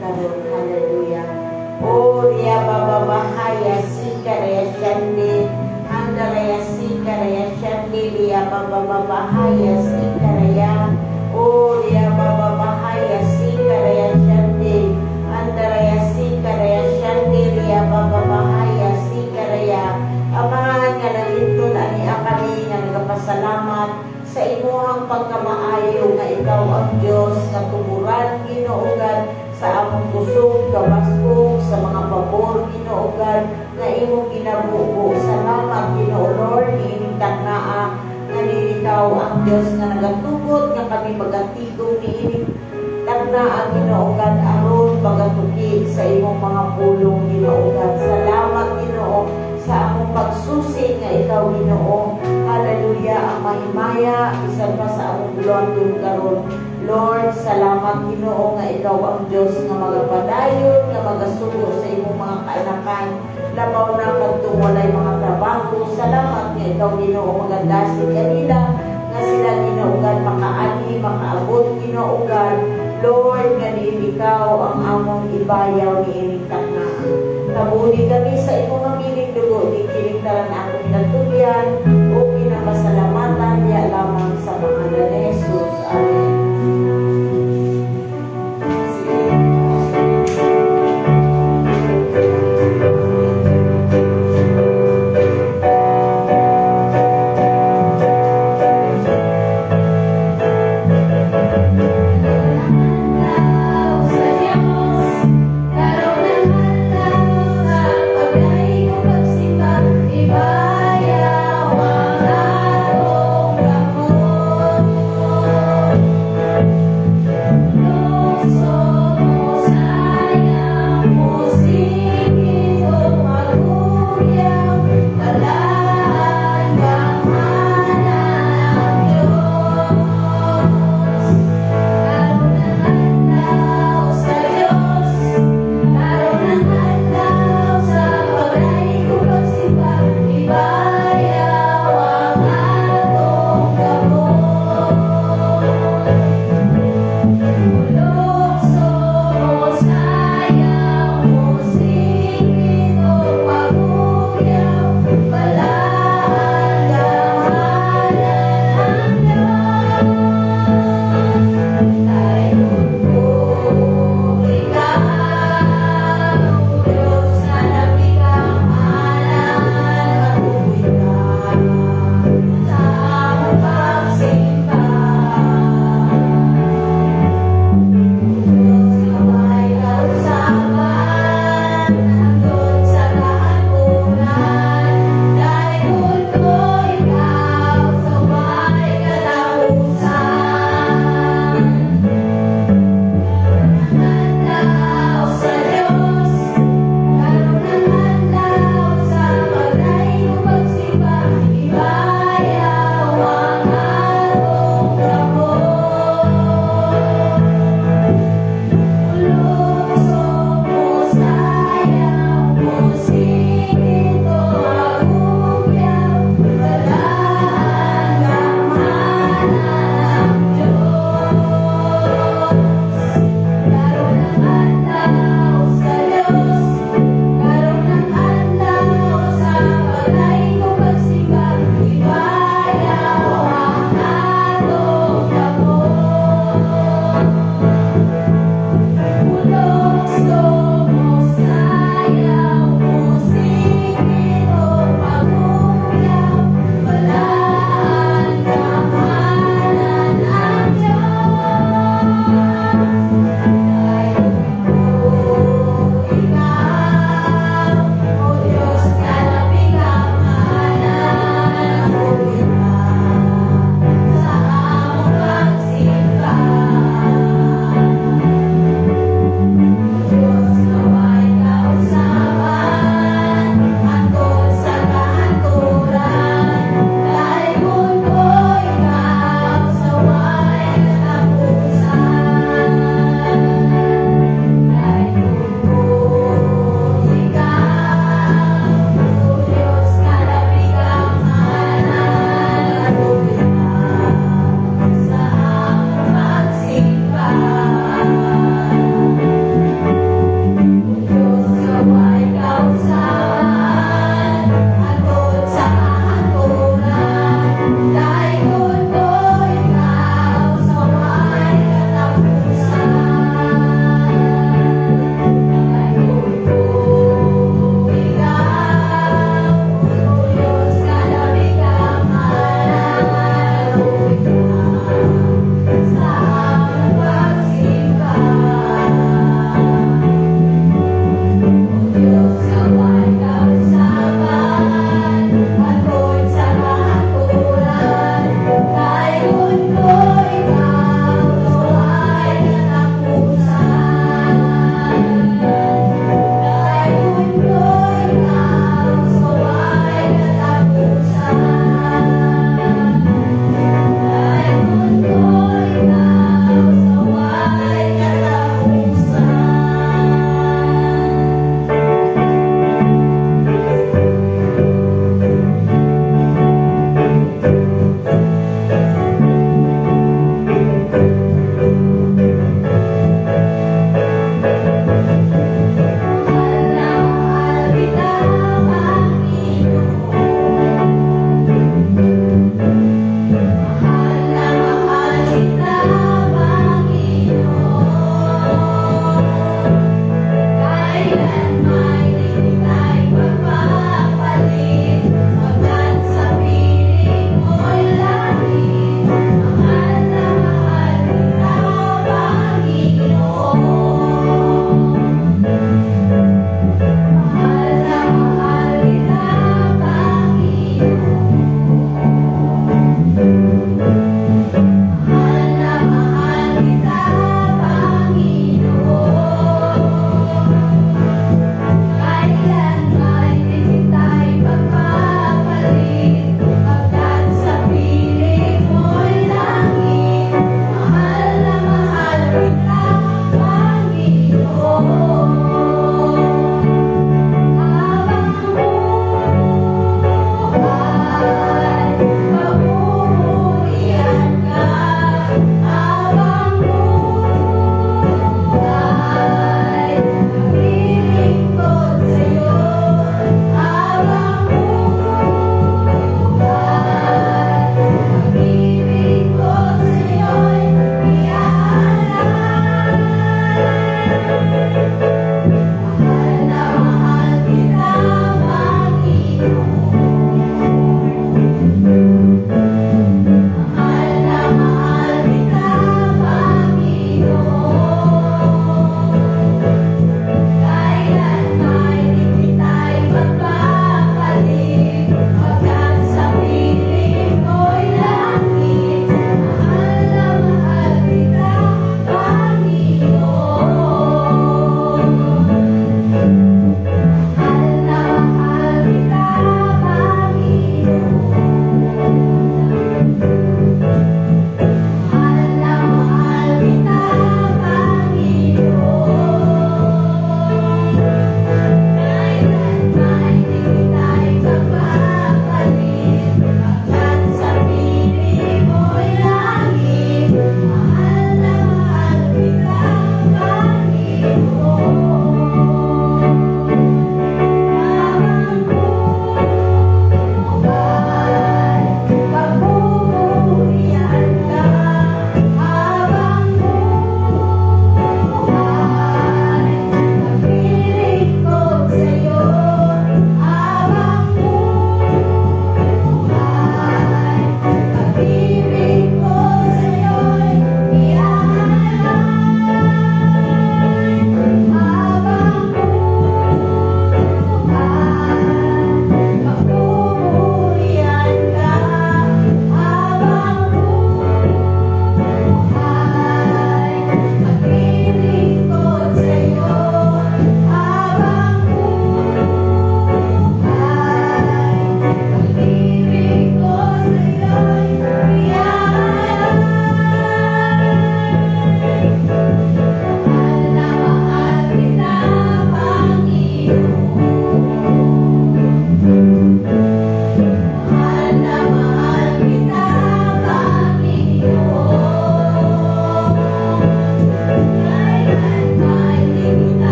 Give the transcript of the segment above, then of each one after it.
karon. Hallelujah. O Ria Bababahaya Sikaraya Shandi Andaraya Sikaraya Shandi Ria Bababahaya Sikaraya O Ria Bababahaya Sikaraya Shandi Andaraya Sikaraya Shandi Ria Bababahaya Sikaraya. Amahan nga nalintun ani akali nga nagapasalamat sa imuhang pagkamaayo nga ikaw ang Diyos nga tumuran Ginoogan sa among kusog kabaskog sa mga pabor Ginoogan nga imong ginabuo. Salamat Ginoo Lord niining tagnaa nga ikaw ang Diyos nga nagatugot nga kami magatigong niining tagnaa Ginoogan aron pagatuki sa imong mga pulong Ginoogan. Salamat Ginoo sa among pagsusi nga ikaw Ginoo. Hallelujah. Ang mahimaya bisan pa sa among bulondon karon. Lord, salamat Ginoo nga ikaw ang Diyos nga magapadayon nga magasugo sa imong mga kaanakan. Labaw na kadto walay mga trabaho. Salamat nga ikaw Ginoo magandasig kanila nga sila Ginoogan makaani makaabot Ginoogan. Lord, nga diin ikaw ang among ibayaw niining tagnaan. Nabuli kami sa imong amiling dugo di kining talan akong natugyan o pinapasalamatan niya lamang sa pangalan ni Jesus. Amen. Ibaya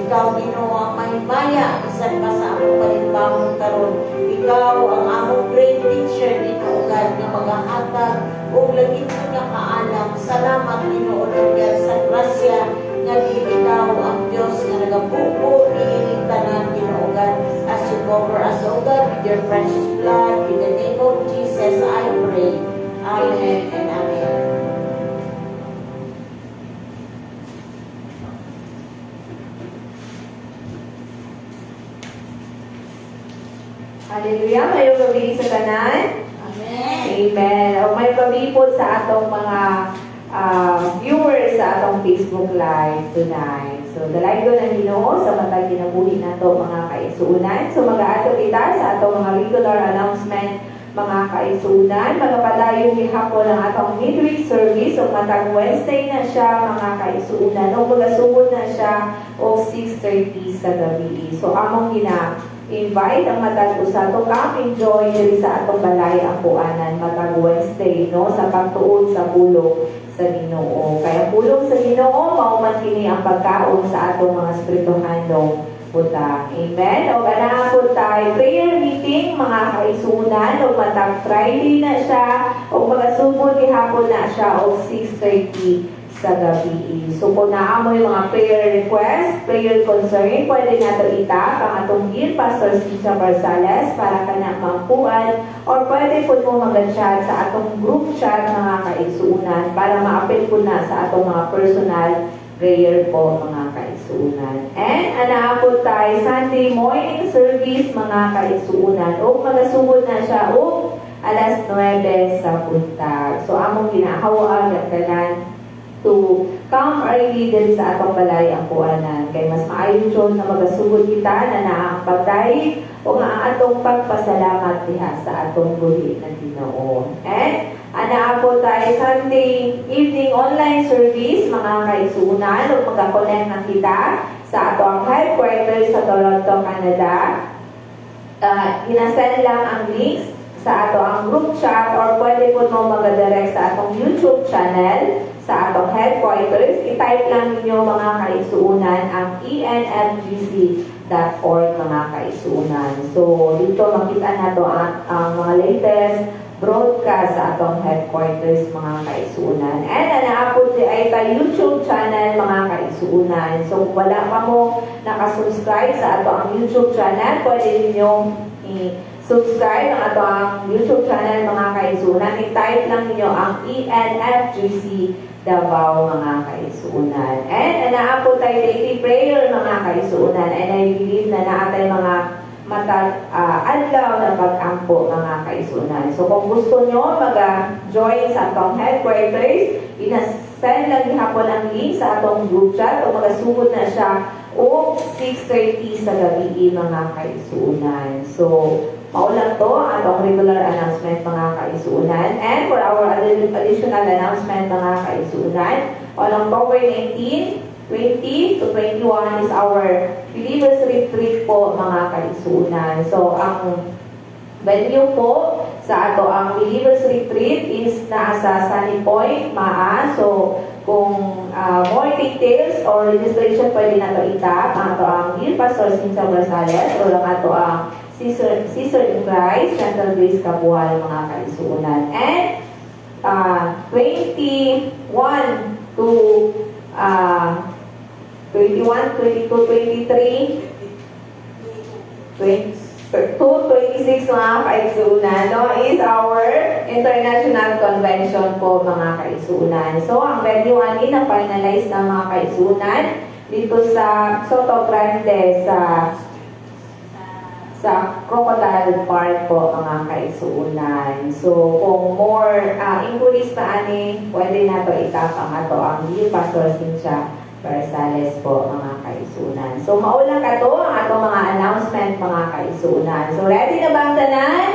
ikaw Ginoo ang mahimaya bisan pa sa among panimbangon karon. Ikaw ang among great teacher Ginoo God nga magahatag og lagi mo nga kaalam. Salamat Ginoo God sa grasya nga ikaw ang Dios nga nagabuo niining tanan Ginoo God. As you cover us, O God, with your precious blood, in the name of Jesus, I pray. Amen and amen. Hallelujah. May gabi sa tanan. Amen. Amen. O may gabi po sa atong mga viewers sa atong Facebook Live tonight. So, dalaygo ng Ginoo sa matag ginabuhi nato mga kaisunan. So, mag-aato kita sa atong mga regular announcement mga kaisunan. Magapadayon gihapon ang atong midweek service o matag Wednesday na siya mga kaisunan. O magasugod na siya o 6:30 sa gabi. So, among invite ang matag usa to come enjoy diri sa atong balay ang puanan matag Wednesday no sa pagtuon sa pulong sa Ginoo. Kaya pulong sa Ginoo mao man kini ang pagkaon sa atong mga espirituhanong butang. Amen. O ganahan po tayo prayer meeting mga kaisunan o matag Friday na siya o magasugod gihapon na siya o 6:30 sa gabi. So kung naamoy mga prayer request, prayer concern, pwede nato itap ang atong dear Pastor Cynthia Barzales para kanang mampuan or pwede po mo mag-chat sa atong group chat mga kaisunan para ma-append po na sa atong mga personal prayer po mga kaisunan. And anaa tayo Sunday morning service mga kaisunan o magasugod na siya o alas 9 sa buntag. So among ginahawaan ang tanan to come early din sa atong balay ang puanan. Kay mas maayon yun na magasugod kita na naang pagdaig o nga ang atong pagpasalamat diha sa atong buhi na Ginoo. And anaa po tayo Sunday evening online service mga kaisunan o magka-connect na kita sa atong headquarters sa Toronto, Canada. Inasend lang ang links sa ato ang group chat or pwede po mo mag-direct sa atong YouTube channel sa atong headquarters. I-type lang ninyo mga kaisunan ang enfgc.org mga kaisunan. So, dito makita na to ang mga latest broadcast sa atong headquarters mga kaisunan. And anaapod ay ta YouTube channel mga kaisunan. So, kung wala pa mo nakasubscribe sa ato ang YouTube channel, pwede ninyong subscribe ang ato ang YouTube channel mga kaisunan. I-type lang niyo ang ENFGC Davao mga kaisunan. And naapod tayo daily prayer mga kaisunan. And I believe na naatay mga adlaw na pag-ampo mga kaisunan. So kung gusto nyo mag-join sa atong headquarters, send lang hapon ang link sa atong group chat o magasugod na siya o 6:30 sa gabi mga kaisunan. So maulang to ang atong regular announcement mga kaisunan. And for our additional announcement mga kaisunan, on October 19, 20 to 21 is our Believers Retreat po mga kaisunan. So ang venue po sa ato ang Believers Retreat is nasa Sunny Point, Maa. So kung more details or registration pwede na ito itap ang ato ang Dear Pastor Cynthia Barzales o lang ato ang Sister in Christ, Gentle Grace Kabuhay mga kaisunan. And 21 to 21, 22, 23, 26 mga kaisunan, no, is our international convention po mga kaisunan. So, ang venue ani na finalize na mga kaisunan dito sa Soto Grande sa Crocodile Park po mga kaisunan. So, kung more inquiries pa ani, pwede na to itapang ato ang Dear Pastor Cynthia Barzales po mga kaisunan. So, maulang ka to ang ato mga announcement mga kaisunan. So, ready na ba ang tanan?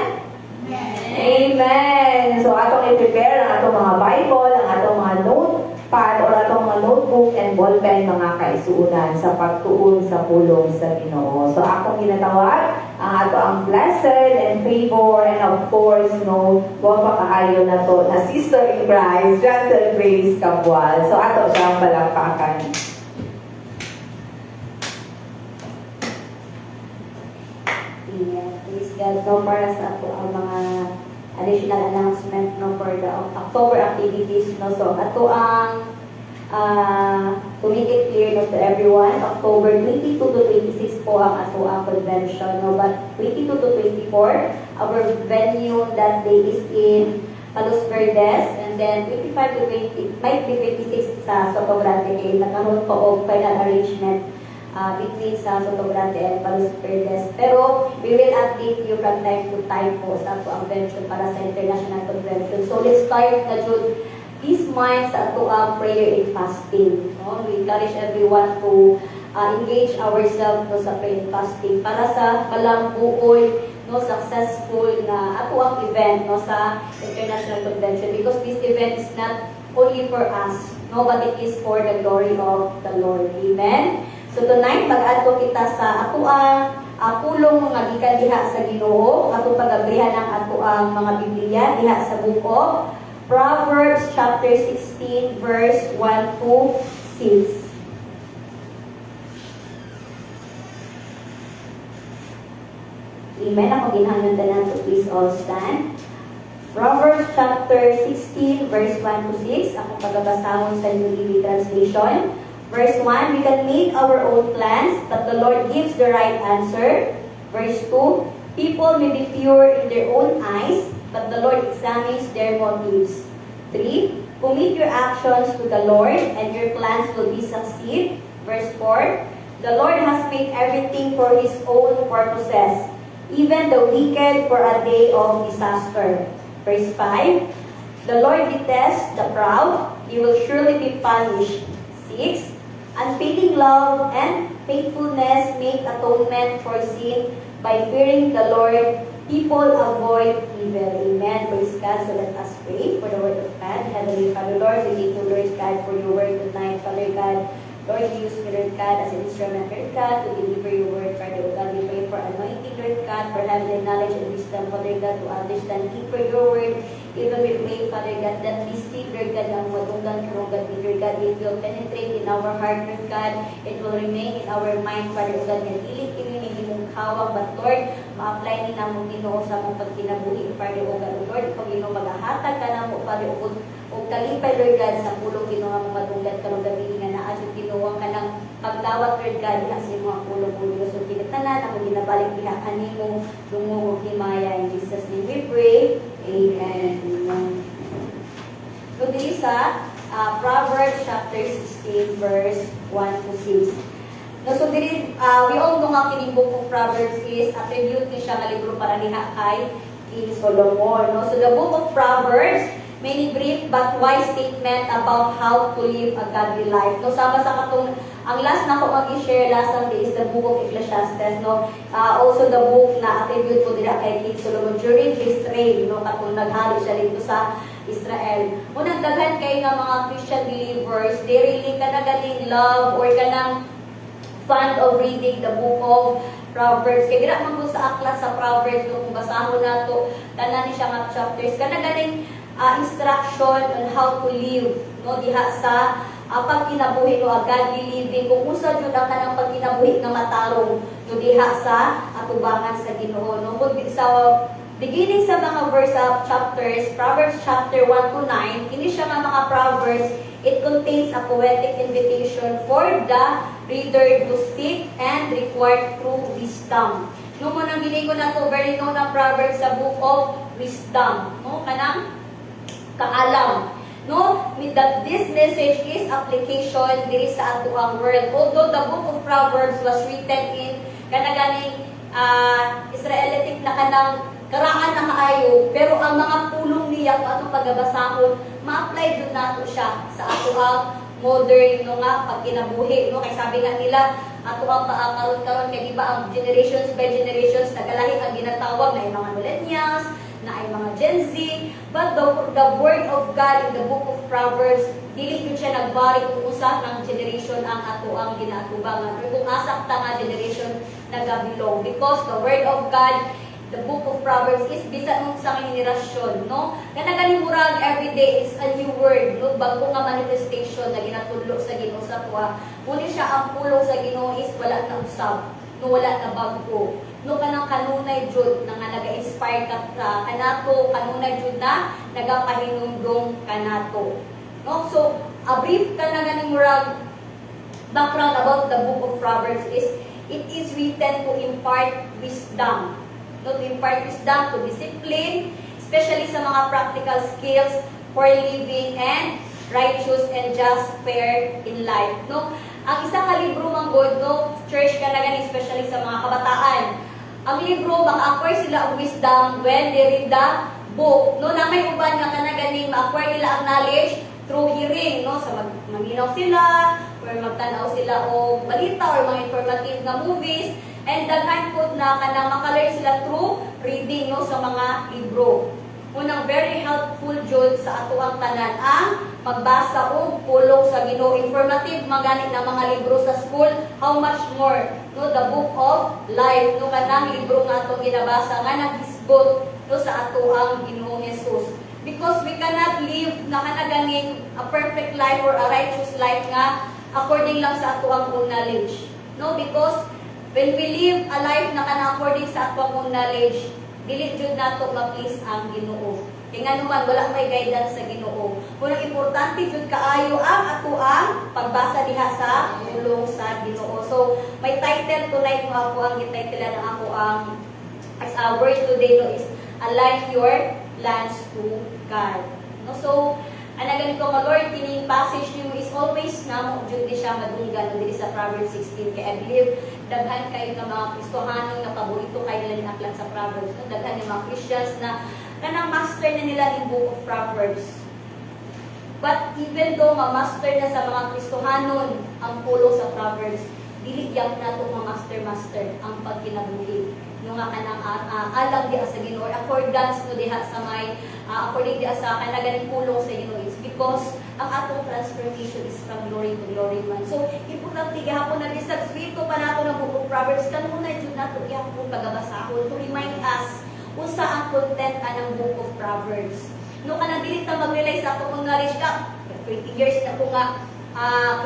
Amen! So, atong i-prepare ang atong mga Bible, ang atong mga notepad o atong mga notebook and ballpen mga kaisunan sa pagtuon sa pulong sa Ginoo. So, akong ginatawag ang ato ang blessed and favor and of course, no, huwag makaayo na to na Sister in Christ, Gentle Grace Kabuhay. So, ato siyang palakpakan. Praise God, no, para sa ato ang mga additional announcement, no, for the October activities, no. So ato ang to make it clear, no, to everyone, October 22 to 26 po ang ato ang convention, no, but 22 to 24, our venue that day is in Palos Verdes, and then 25 to 20, might be 26 sa Soto Grande, kay nagkaroon po og final arrangement between sa Soto Grande and Palos Verdes. Pero we will update you from time to time po sa ato ang convention para sa international convention. So let's start na jud this month sa ato ang prayer and fasting. No? We encourage everyone to engage ourselves, no, sa prayer and fasting para sa kalambuoy, no, successful na ato ang event, no, sa international convention, because this event is not only for us, no, but it is for the glory of the Lord. Amen. So tonight mag-adto kita sa ato ang pulong nga gikan diha sa Ginoo, ato pag-abrihan ang ato ang mga Biblia diha sa book of Proverbs chapter 16 verse 1 to 6. Amen. Ako ginhanglan tanan, so please all stand. Proverbs chapter 16 verse 1 to 6. Ako pagbabasahon sa New Living Translation. Verse 1, we can make our own plans, but the Lord gives the right answer. Verse 2, people may be pure in their own eyes, but the Lord examines their motives. 3, commit your actions to the Lord, and your plans will be succeed. Verse 4, the Lord has made everything for His own purposes, even the wicked for a day of disaster. Verse 5, the Lord detests the proud, he will surely be punished. 6, unfailing love and faithfulness make atonement for sin. By fearing the Lord, people avoid evil. Amen. Praise God. So let us pray for the word of God. Heavenly Father, Lord, we thank you, Lord God, for your word tonight. Father God, Lord, use me, Lord God, as an instrument, Lord God, to deliver your word, Father God. We pray for anointing, Lord God, for having the knowledge and wisdom, Father God, to understand deeper your word. Even we pray, Father God, that we see, Lord God, ang matunggan karungan ni Lord God, it will penetrate in our heart, Lord God. It will remain in our mind, Father God, na ilit ini mong kawang, but Lord, ma-apply ni na mong Ginoo sa mong pagkinabuhi, Father God. Lord, ikaw Ginoo, maghahatag ka na mo, Father, o kalipay, Lord God, sa pulong Ginoo mong matunggan karungan nga na asyong Ginoo ka ng pagdawat, Lord God, diha sa mga pulong Ginoo. So, kinatanan, ang ginabalik diha kanimo, lungo o himaya. In Jesus' name we pray. Amen. So, dito sa Proverbs chapter 16 verse 1 to 6. No, so dito, we all know nga kining book of Proverbs is attribute ni siya nga libro para diha kay King Solomon. No? So the book of Proverbs, many brief but wise statement about how to live a godly life. No, sama sa katong ang last na ko mag-share last Sunday is the book of Ecclesiastes, no. Also the book na attribute ko dira kay King Solomon during his reign, no, katong naghari siya dito sa Israel. Unang daghan kay nga mga Christian believers, they really kanagaling love or kanang fond of reading the book of Proverbs. Kaya dira man ko sa aklat sa Proverbs, no, kung basahon nato tanan ni siya nga chapters, kanagaling instruction on how to live, no, diha sa pagkinabuhi, no, a godly living, kung usa jud ang kanang pagkinabuhi nga matarong, no, diha sa atubangan sa Ginoo, no. Kung sa beginning sa mga verse of chapters, Proverbs chapter 1 to 9, kini siya nga mga Proverbs, it contains a poetic invitation for the reader to seek and require true wisdom. No, mo nang gining ko na to, very known na Proverbs sa book of wisdom, no, kanang kaalam, no, that this message is application diri sa ato ang world. Although the book of Proverbs was written in kanaganing Israelitic na kanang karaan na kaayo, pero ang mga pulong niya kung atong pagbabasahon, ma-apply dun nato siya sa ato ang modern, no, nga pagkinabuhi, no, kay sabi nga nila ato ang karon kay iba ang generations by generations nagalahi ang ginatawag na mga millennials, na ay mga Gen Z, but the word of God in the book of Proverbs, dili yun siya nagbari kung usa ng generation ang ato ang ginatubangan or kung asa ta nga generation nagabilong, because the word of God, the book of Proverbs is bisan mong sa henerasyon, no? Kanagaling murag every day is a new word, no? Bago nga manifestation na ginatudlo sa Ginoo sa tuwa. Muli siya ang pulong sa Ginoo is wala na usab. no wala na bago. No kanang kanunay jud na nga naga-inspire ka kanato, kanunay jud na nagapahinumdom kanato. No, so a brief ka na ganing murag background about the book of Proverbs is it is written to impart wisdom. No, to impart wisdom, to discipline, especially sa mga practical skills for living and righteous and just fair in life. No, ang isa ka libro manggod, no, church ka na gani, especially sa mga kabataan. Ang libro, maka-acquire sila ang wisdom when they read the book. No, na may uban nga kanaganing ma-acquire nila ang knowledge through hearing, no, sa maginaw sila, or magtanaw sila o balita or mga informative na movies, and daghan po na kanang makalearn sila through reading, no, sa mga libro. Unang very helpful jud sa ato ang tanan ang magbasa og pulong sa Ginoo. Informative magani na mga libro sa school, how much more no the book of life, no kanang libro nga atong ginabasa nga naghisgot no sa ato ang Ginoong Hesus. Because we cannot live na kanaganing a perfect life or a righteous life nga according lang sa ato ang own knowledge. No, because when we live a life na kana according sa ato ang own knowledge, dili jud nato ma-please ang Ginoo. Kaya nga naman, wala may guidance sa Ginoo. Kung importante jud kaayo ang ato ang pagbasa diha sa pulong sa Ginoo. So, may title tonight mo ako ang gititila ng ako ang as our word today no is align your plans to God. No, so ana ganito nga Lord, kining passage nimo is always na mo jud di siya madunggan diri sa Proverbs 16 kay I believe daghan kayo nga mga Kristohanon nga paborito kay nila ninaklan sa Proverbs. No? Daghan nga mga Christians na kanang master na nila ng book of Proverbs. But even though ma-master na sa mga Kristohanon ang pulong sa Proverbs, dili gyud nato ma-master ang pagkinabuhi. No nga kanang alam diha sa Ginoo, accordance no diha sa may according diha sa kanaganing pulong sa Ginoo is because ang atong transformation is from glory to glory man. So importante gihapon na bisag spirito pa nato ng book of Proverbs kanunay jud nato gihapon pagabasahon to remind us usa ang content anang book of Proverbs. No kanang dili ta mag-realize sa atong knowledge ka 20 years na ko nga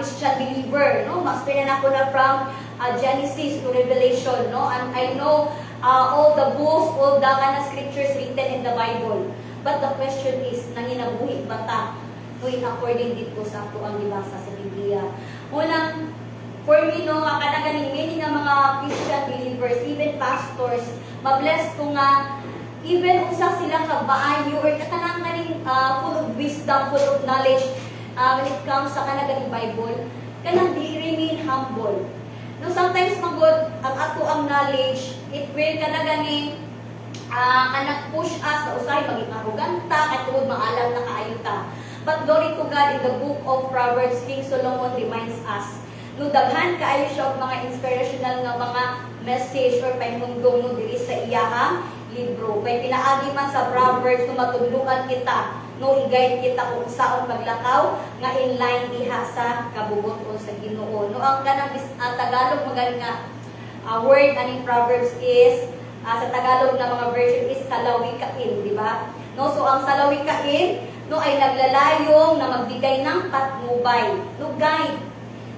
Christian believer, no? Master na ako na from Genesis to Revelation, no? And I know all the books, all the kind of scriptures written in the Bible. But the question is, nanginabuhi ba ta? No, in according dito sa ato ang gibasa sa Biblia. Unang, for me, no, kanaganing many nga mga Christian believers, even pastors, mabless ko nga, even usa sila kabaayo or katanang full of wisdom, full of knowledge, when it comes sa kanaganing Bible, kanang di remain humble. No, sometimes magod ang ato ang knowledge, it will kanaganing kanang push us na usahay maging arroganta, kay tungod maalam na kaayo ta. But glory to God, in the book of Proverbs, King Solomon reminds us, no, daghan kaayo siya og mga inspirational nga mga message or pahinumdom no diri sa iyahang libro. Kay pinaagi man sa Proverbs no matudlukan kita, no i-guide kita kung saon paglakaw nga in line diha sa kabubuton sa Ginoo. No ang kanang Tagalog magaling nga word aning Proverbs is sa Tagalog na mga version is salawikain, di ba? No, so ang salawikain no ay naglalayong na magbigay ng patnubay, no guide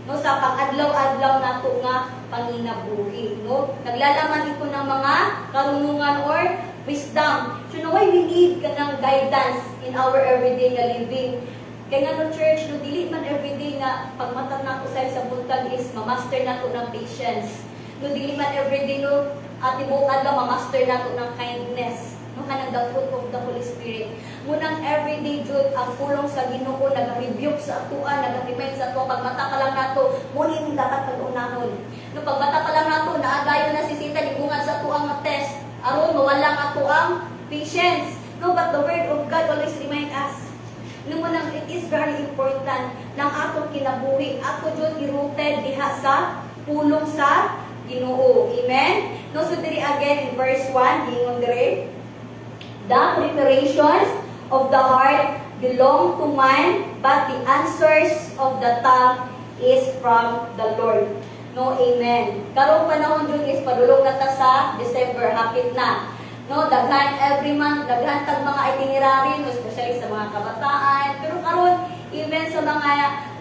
no sa pang-adlaw-adlaw nato nga panginabuhi, no? Naglalaman ito ng mga karunungan or wisdom. So no, why we need kanang guidance in our everyday nga living. Kaya nga no church, no dili man everyday nga pagmatag nako sa buntag is ma-master nato ng patience. No dili man everyday no tibuok adlaw ma-master nato ng kindness. No kanang the fruit of the Holy Spirit. Munang everyday jud ang pulong sa Ginoo nag-rebuke sa atuan, nag-remind sa ato pagmata pa lang nato, muni ni dapat pag-unahon. No pagmata pa lang nato naadayon na si Sita dibungan sa atuang nga test. Aron mawala ang atuang patience. No, but the word of God always remind us. No munang it is very important nang atong kinabuhi. Ato jud i-rooted diha sa pulong sa Ginoo. Amen. No, so diri again in verse 1 ingon diri. The preparations of the heart belong to man, but the answers of the tongue is from the Lord. No, amen. Karong panahon jud is padulong na ta sa December, hapit na. No, daghan every month, daghan tag mga itinerary, no, especially sa mga kabataan. Pero karon even sa mga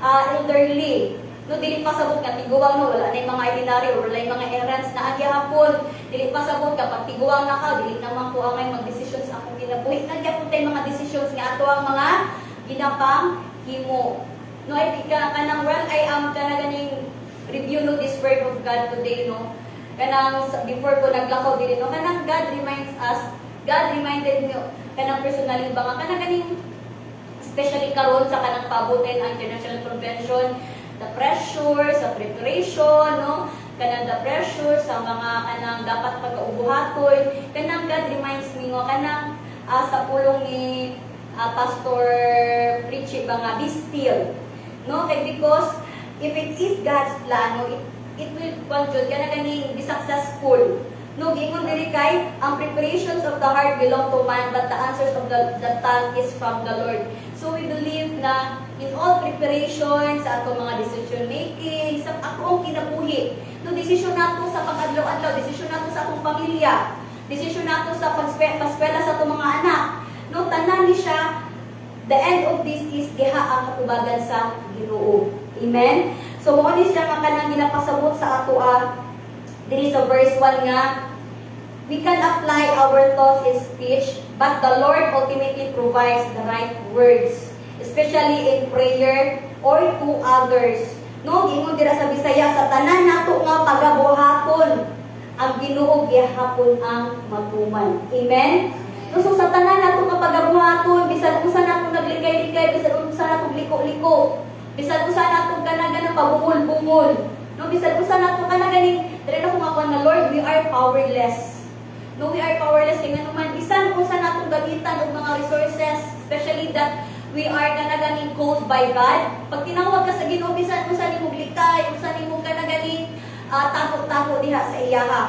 elderly, No, dili pasabot nga tiguang no, wala na yung mga itinerary or wala yung mga errands na agya hapon. Dili pasabot kapag tiguang na ka, dili naman ko ang mag-decision sa akong kinabuhi. Nagya po tayo mga decisions nga ato ang mga ginapang himo. No, ay kanang well, I am ganing review no this word of God today no. Kanang before ko naglakaw dili no, kanang God reminds us, God reminded me kanang personally ba nga kanang ganing especially karon sa kanang pabutin ang International Convention, the pressure sa preparation no, kanang the pressure sa mga kanang dapat pagkaubuhatoy, kanang God reminds me ngo kanang sa pulong ni Pastor Richie ba nga, be still. No, kay because if it is God's plan, no, it will conjure kana ganing be successful. No, gingon diri kay ang preparations of the heart belong to man, but the answers of the tongue is from the Lord. So we believe na in all preparations sa atong mga decision making, sa akong kinabuhi, no, desisyon nato sa pag-adlaw-adlaw, desisyon nato sa akong pamilya, desisyon nato sa paskwela sa atong mga anak, no, tanan ni siya. The end of this is diha ang katubagan sa Ginoo. Amen? So, mo ni siya nga kanang ginapasabot sa ato diri sa verse 1 nga, we can apply our thoughts in speech, but the Lord ultimately provides the right words, especially in prayer or to others. No, ingon dira sa Bisaya, sa tanan nato nga pagabuhaton, ang Ginoo gihapon ang matuman. Amen? No, so sa tanan nato nga pagabuhaton, bisan usa nato naglikay-likay, bisan usa nato liko-liko, bisan usa nato kanang pabungol-bungol, no, bisan usa nato kanang ganing dili na ko nga na Lord, we are powerless. No, we are powerless kay naman bisan usa natong gamitan og mga resources, especially that we are kanang ganing called by God. Pag tinawag ka sa Ginoo, bisan usa nimo likay, usa nimo kanang ganing tako-tako diha sa iyaha.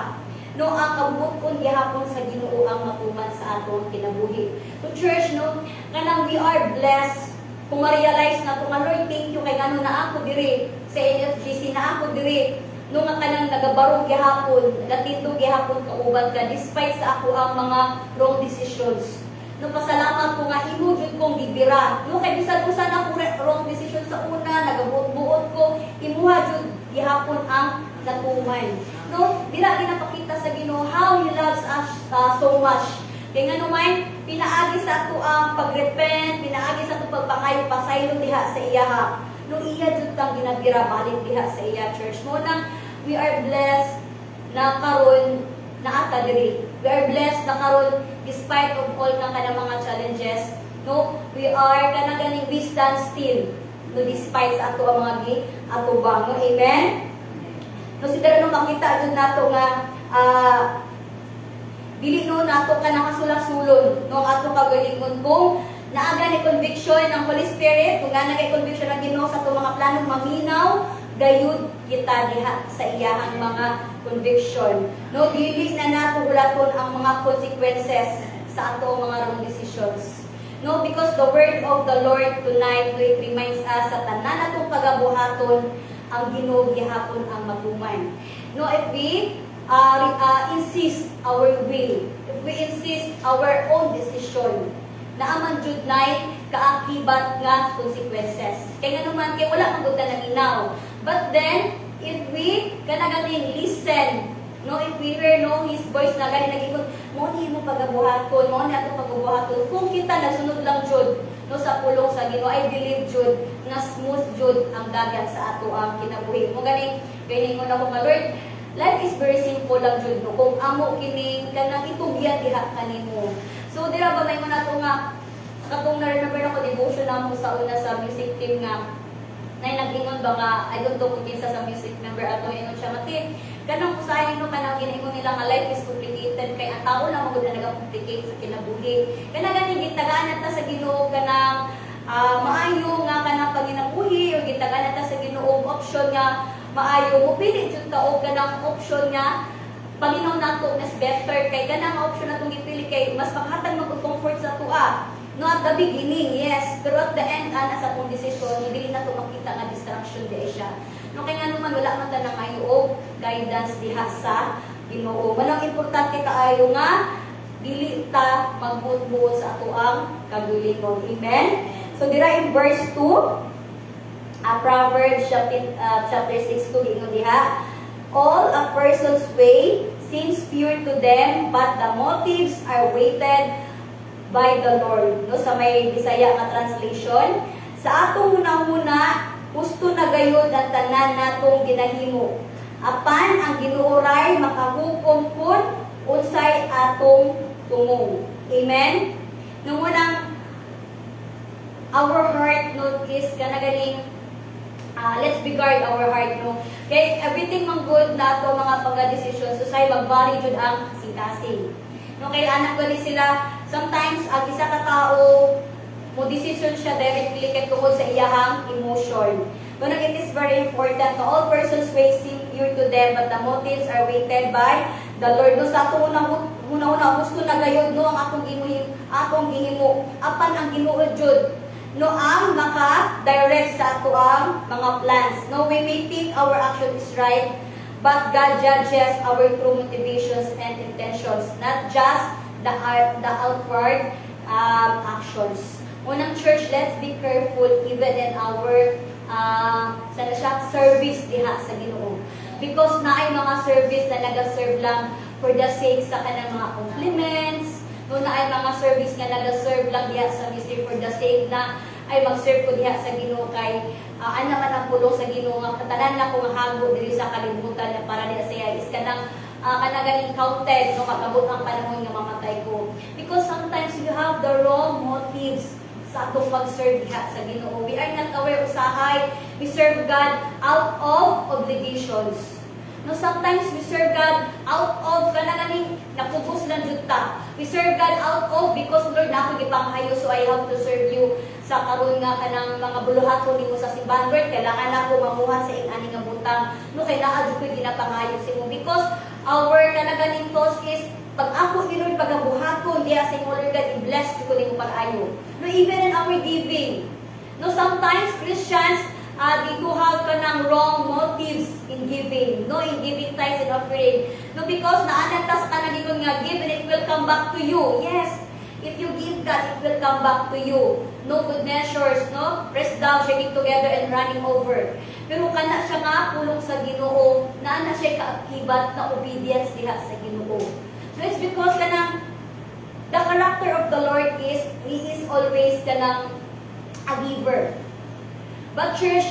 No, ang kabubuton gihapon sa Ginoo ang matuman sa atong kinabuhi. So church, no, kanang we are blessed kung ma-realize na kung Lord, thank you kay ngano na ako diri sa NFGC, na ako diri no nga kanang nagabarong gihapon, nagatindog gihapon kauban ka despite sa ako ang mga wrong decisions. No, pasalamat ko nga imo jud kong gibira. No, kay bisan usa na ko wrong decision sa una, nagabuot-buot ko, imuha jud gihapon ang natuman. No, dira ginapakita sa Ginoo how He loves us so much. Kaya nga naman, pinaagi sa ato ang pagrepent, pinaagi sa ato pagpangayo, pasaylo diha sa iyaha. No, iya jud tang ginabira balik diha sa iya church. Mo nang we are blessed na karon na ata diri. We are blessed na karon despite of all ng kanang mga challenges. No, we are kanang ganing we stand still. No, despite sa ato ang mga atubang. No, amen. No, siguro nung makita jud nato nga dili no nato ka nakasulak-sulon no ato kagalingon kung naaga ni conviction ng Holy Spirit, kung nga nagay conviction ng Ginoo sa ato mga planong maminaw, gayud kita diha sa iyahang mga conviction. No, dili na nato hulaton ang mga consequences sa ato mga wrong decisions. No, because the word of the Lord tonight, it reminds us sa tanan natong pagabuhaton ang Ginoo gihapon ang matuman. No, if we insist our will, if we insist our own decision, naaman jud nay kaakibat nga consequences. Kay nga naman kay wala man gud na ginaw. But then if we kanaganing listen, no, if we hear no His voice na gani nagingon, mo ni mo pagabuhaton, mo ni ato pagabuhaton. Kung kita nasunod lang jud no sa pulong sa Ginoo, I believe jud na smooth jud ang dagat sa ato ang kinabuhi. Mo gani mo na ko nga Lord, life is very simple lang jud no. Kung amo kining kanang itugyan diha kanimo. So dira ba may nato nga katong na-remember ako devotion namo sa una sa music team nga nay nag-ingon ba nga I don't know kung kinsa sa music member ato ingon siya mati kanang usahay no kanang giningon nila nga life is complicated kay ang tao na magud na nagakomplicate sa kinabuhi. Kanang gani gitagaan ta sa Ginoo kanang maayo nga kanang paginabuhi o gitagaan ta sa Ginoo option nga maayo mo pili jud ta og kanang option nga Panginoon nato mas better kay kanang option natong gipili kay mas makahatag mag-comfort sa tuwa. No, at the beginning, yes, pero at the end, sa akong decision, hindi na ito makita nga distraction di siya. No, kaya nga naman, wala man tanang ayo guidance diha sa Ginoo. Manang importante kaayo nga, dili ta magbuot-buot sa ato ang kagalingon. Amen? So, dira in verse 2, Proverbs chapter 6 to ingon diha. All a person's way seems pure to them, but the motives are weighted by the Lord. No, sa may Bisaya nga translation, sa atong hunahuna gusto na gayud ang tanan natong ginahimo. Apan ang ginuoray makahukom kun unsay atong tumong. Amen. Nung unang our heart no is kanagaling let's guard our heart no. Kay everything man good nato mga pagka-decision so say mag-vary jud ang kasing. No kay anak gani sila sometimes ang isa ka tao mo decision siya directly kay tungod sa iyahang emotion. But it is very important na all persons ways seem pure to them, but the motives are weighted by the Lord. No, sa atong una gusto na gayod no ang atong gihimo apan ang Ginoo jud no ang maka-direct sa ato ang mga plans. No, we may think our action is right, but God judges our true motivations and intentions, not just the outward actions. Unang church, let's be careful even in our service diha sa Ginoo. Because naay mga service na nag-serve lang for the sake sa kanang mga compliments, no naay mga service nga nag-serve lang diha sa ministry for the sake na ay mag-serve ko diha sa Ginoo kay ano man ang pulong sa Ginoo nga katanan na ko mahago diri sa kalibutan na para diha sa is kanang kanagaling counted no makabot ang panahon nga mamatay ko. Because sometimes you have the wrong motives sa atong pag-serve diha sa Ginoo. We are not aware usahay. We serve God out of obligations. No, sometimes we serve God out of kanaganing nakubos lang jud ta. We serve God out of because Lord ako gipanghayo so I have to serve you sa karon nga kanang mga buluhaton nimo sa simbahan. Lord kailangan ako mamuha sa ani nga butang. No kay naa jud ko ginapanghayo sa imo because our kanaganing thoughts is pag ako ni Lord pagabuhaton diya sa imo Lord God i-bless ko nimo pag-ayo. No even in our giving. No sometimes Christians they do have kanang wrong motives in giving. No in giving tithes and offering. No because naanantas ka na gigon nga give and it will come back to you. Yes. If you give God, it will come back to you. No good measures, no? Pressed down, shaking together, and running over. Pero kana siya nga, pulong sa Ginoo, na siya kaakibat na obedience diha sa Ginoo. So it's because kanang, the character of the Lord is, He is always kanang a giver. But church,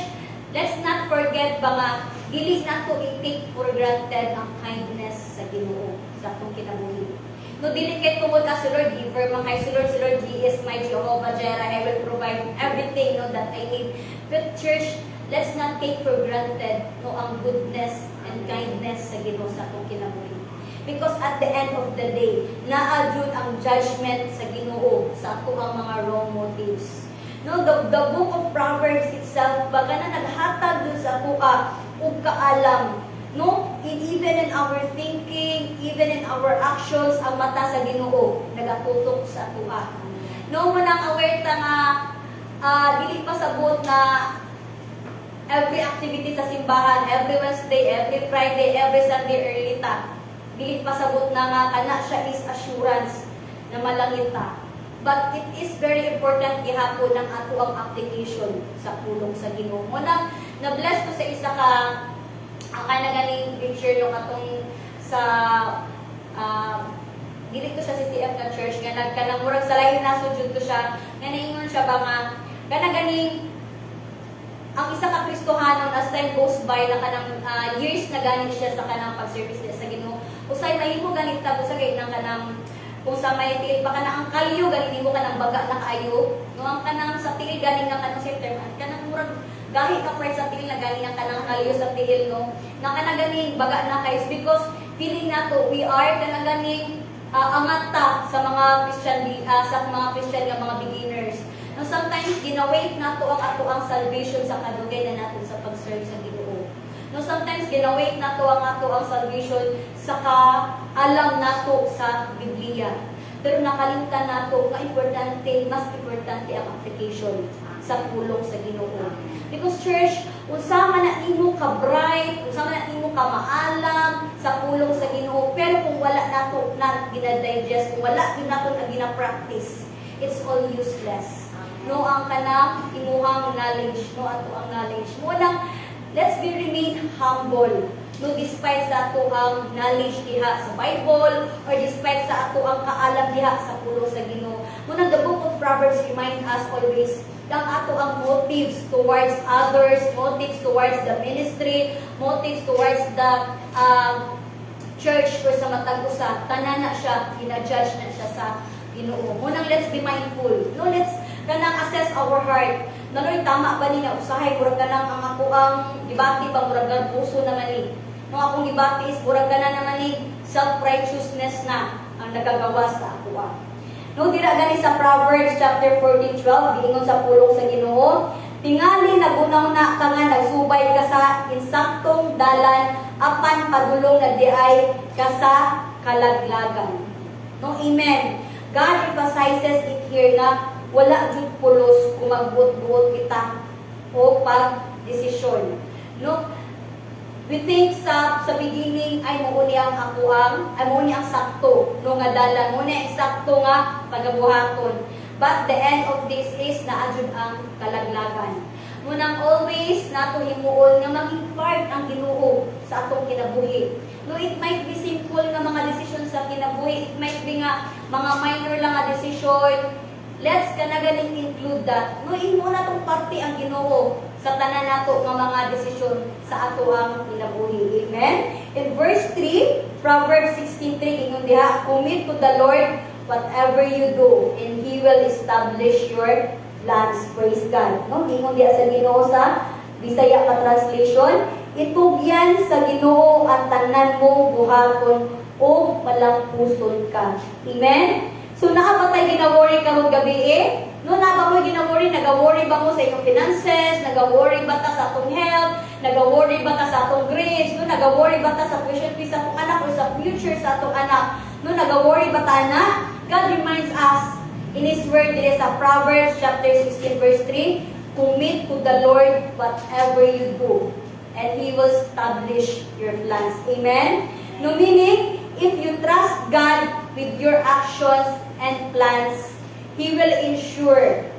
let's not forget mga, dili na to i-take for granted ang kindness sa Ginoo, sa atong kinabuhi. No, dili kay tungod ka si Lord giver, man kay si Lord He is my Jehovah Jireh, I will provide everything no that I need. But church, let's not take for granted no ang goodness and kindness sa Ginoo sa atong kinabuhi. Because at the end of the day, naa jud ang judgment sa Ginoo sa ato ang mga wrong motives. No, the book of Proverbs itself baga na naghatag dun sa ato ug kaalam. No, even in our thinking, even in our actions, ang mata sa Ginoo nagatutok sa atua. No, manang aware ta nga dili pasabot na every activity sa simbahan, every Wednesday, every Friday, every Sunday early ta. Dili pasabot na nga kana siya is assurance na malangit ta. But it is very important gihapon ang ato ang application sa pulong sa Ginoo. Manang na-bless ko sa isa ka na ganing picture yung atong sa dili ko siya CCF na church nga kanang murag sa lain na sujud ko siya nga naingon siya ba nga kana ganing ang isa ka Kristohanon as time goes by na kanang years na ganing siya sa kanang pag-service sa Ginoo usay mahimo ganit ta sa kay nang kanang kung sa may tiil pa kana ang kalyo ganin mo kanang baga na kaayo no ang kanang sa tiil ganing nga kanang center kanang murag gahi ka pa sa tiil na galing ang kanang kalyo sa tiil no na kanang ganing baga na guys because feeling nato we are kanang ganing angat ta sa mga Christian nga mga beginners no sometimes ginawait nato ang ato ang salvation sa kadugay na nato sa pag-serve sa Ginoo no sometimes ginawait nato ang ato ang salvation sa kaalam nato sa Biblia pero nakalimtan nato nga importante mas importante ang application sa pulong sa Ginoo. Because church, unsa man na nimo ka bright, unsa man na nimo ka maalam sa pulong sa Ginoo, pero kung wala nato na gina-digest, kung wala gyud nato na gina-practice, it's all useless. no ang kanang imuhang knowledge, no ato ang knowledge. Muna, let's be remain humble. No, despite sa ato ang knowledge diha sa Bible or despite sa ato ang kaalam diha sa pulong sa Ginoo. Muna, the book of Proverbs remind us always ang ato ang motives towards others, motives towards the ministry, motives towards the church or sa matag usa, tanan na siya, gina-judge na siya sa Ginoo. Munang let's be mindful. No, let's kanang assess our heart. Nanoy tama ba ni na usahay murag kanang ang ako ang gibati ba murag ang puso naman ni. No akong gibati is murag kanang naman ni self-righteousness na ang nagagawa sa ako. No dira gani sa Proverbs chapter 14:12 giingon sa pulong sa Ginoo, tingali nagunaw na ka nga nagsubay ka sa insaktong dalan apan padulong na diay ka sa kalaglagan. No, amen. God emphasizes it here na wala jud pulos kung magbuot-buot kita o pag-desisyon. No, we think sa beginning ay mo ni ang ako ay mo ni ang sakto no nga dalan mo ni ang sakto nga pagabuhaton. But the end of this is na adjud ang kalaglagan. Munang always nato himuon nga maging part ang Ginoo sa atong kinabuhi. No, it might be simple nga mga desisyon sa kinabuhi, it might be nga mga minor lang nga desisyon. Let's kanagaling include that. No, imo na tong parte ang Ginoo sa tanan nato nga mga desisyon sa ato ang kinabuhi. Amen. In verse 3, Proverbs 16:3 ingon diha, commit to the Lord whatever you do and He will establish your plans. Praise God. No, ingon diha sa Ginoo sa Bisaya ka translation, itugyan sa Ginoo ang tanan mo buhaton o malangpuson ka. Amen. So nakapatay ginawori karong gabi no na mo ginawori, nagawori ba mo sa iyong finances, nagawori ba ta sa atong health, nagawori ba ta sa atong grades, no nagawori ba ta sa tuition fees sa atong anak o sa future sa atong anak, no nagawori ba ta na? God reminds us in His word dito sa Proverbs chapter 16 verse 3, commit to the Lord whatever you do and He will establish your plans. Amen? No, meaning, if you trust God with your actions and plans, He will ensure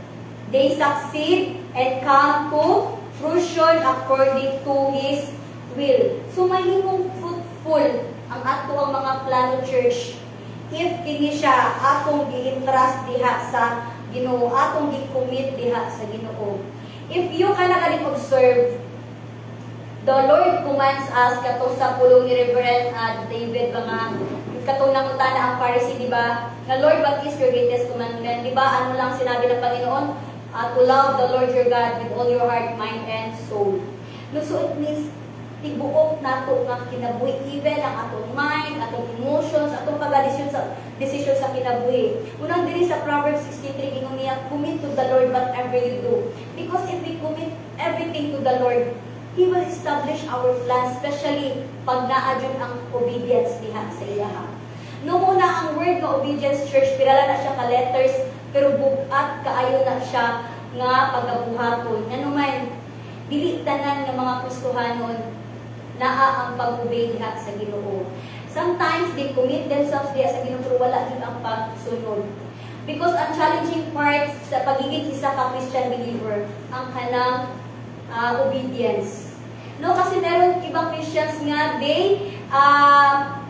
they succeed and come to fruition according to His will. So, mahimong fruitful ang ato ang mga plano, church, if kini siya atong gi-entrust diha sa Ginoo, atong gi-commit diha sa Ginoo. If you can observe, the Lord commands us katong sa pulong ni Reverend David mga katong nangutana ang Pharisee, di ba? Na Lord, what is your greatest commandment? Di ba? Ano lang sinabi ng Panginoon? To love the Lord your God with all your heart, mind, and soul. No, so it means tibuok nato nga kinabuhi, even ang atong mind, atong emotions, atong pagdesisyon sa kinabuhi. Unang diri sa Proverbs 16:3 ingon niya, commit to the Lord whatever you do. Because if we commit everything to the Lord, He will establish our plans, especially pag naadyon ang obedience diha sa ilaha. No muna ang word nga obedience, church, pirala na siya ka letters, pero bugat kaayo na siya nga pagabuhaton. Ano man, dili tanan nga mga Kristohanon naa ang pag-obey diha sa Ginoo. Sometimes they commit themselves diha sa Ginoo pero wala din ang pagsunod. Because ang challenging part sa pagiging isa ka Christian believer, ang kanang obedience. No, kasi meron ibang Christians nga, they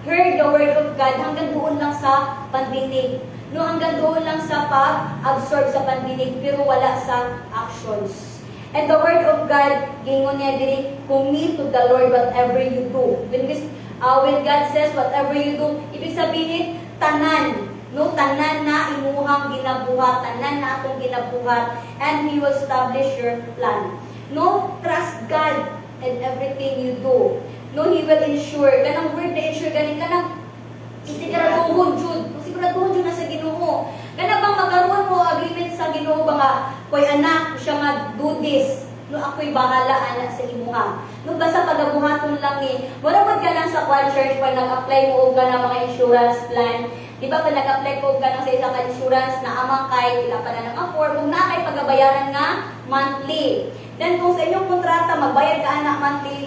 heard the word of God hanggang doon lang sa pandinig. No, hanggang doon lang sa pag-absorb sa pandinig pero wala sa actions. And the word of God, gingon niya diri, commit to the Lord whatever you do. When God says whatever you do, ibig sabihin, tanan. No, tanan na imuhang ginabuhat, tanan na atong ginabuhat, and He will establish your plan. No, trust God in everything you do. No, He will ensure. Kanang word na ensure, ganing kanang isiguraduhon jud na sa Ginoo. Kana bang magkaroon mo agreement sa Ginoo ba nga, koy anak, siya nga do this. No, ako'y bahala anak sa imuha. No, basta pagabuhaton lang wala man ka lang sa Quad Church pag nag-apply mo og na mga insurance plan. Di ba pag nag-apply ko ka sa isang insurance na amang kay ila pa na ng afford, kung na kay pagabayaran nga monthly. Then kung sa inyong kontrata, magbayad ka anak monthly,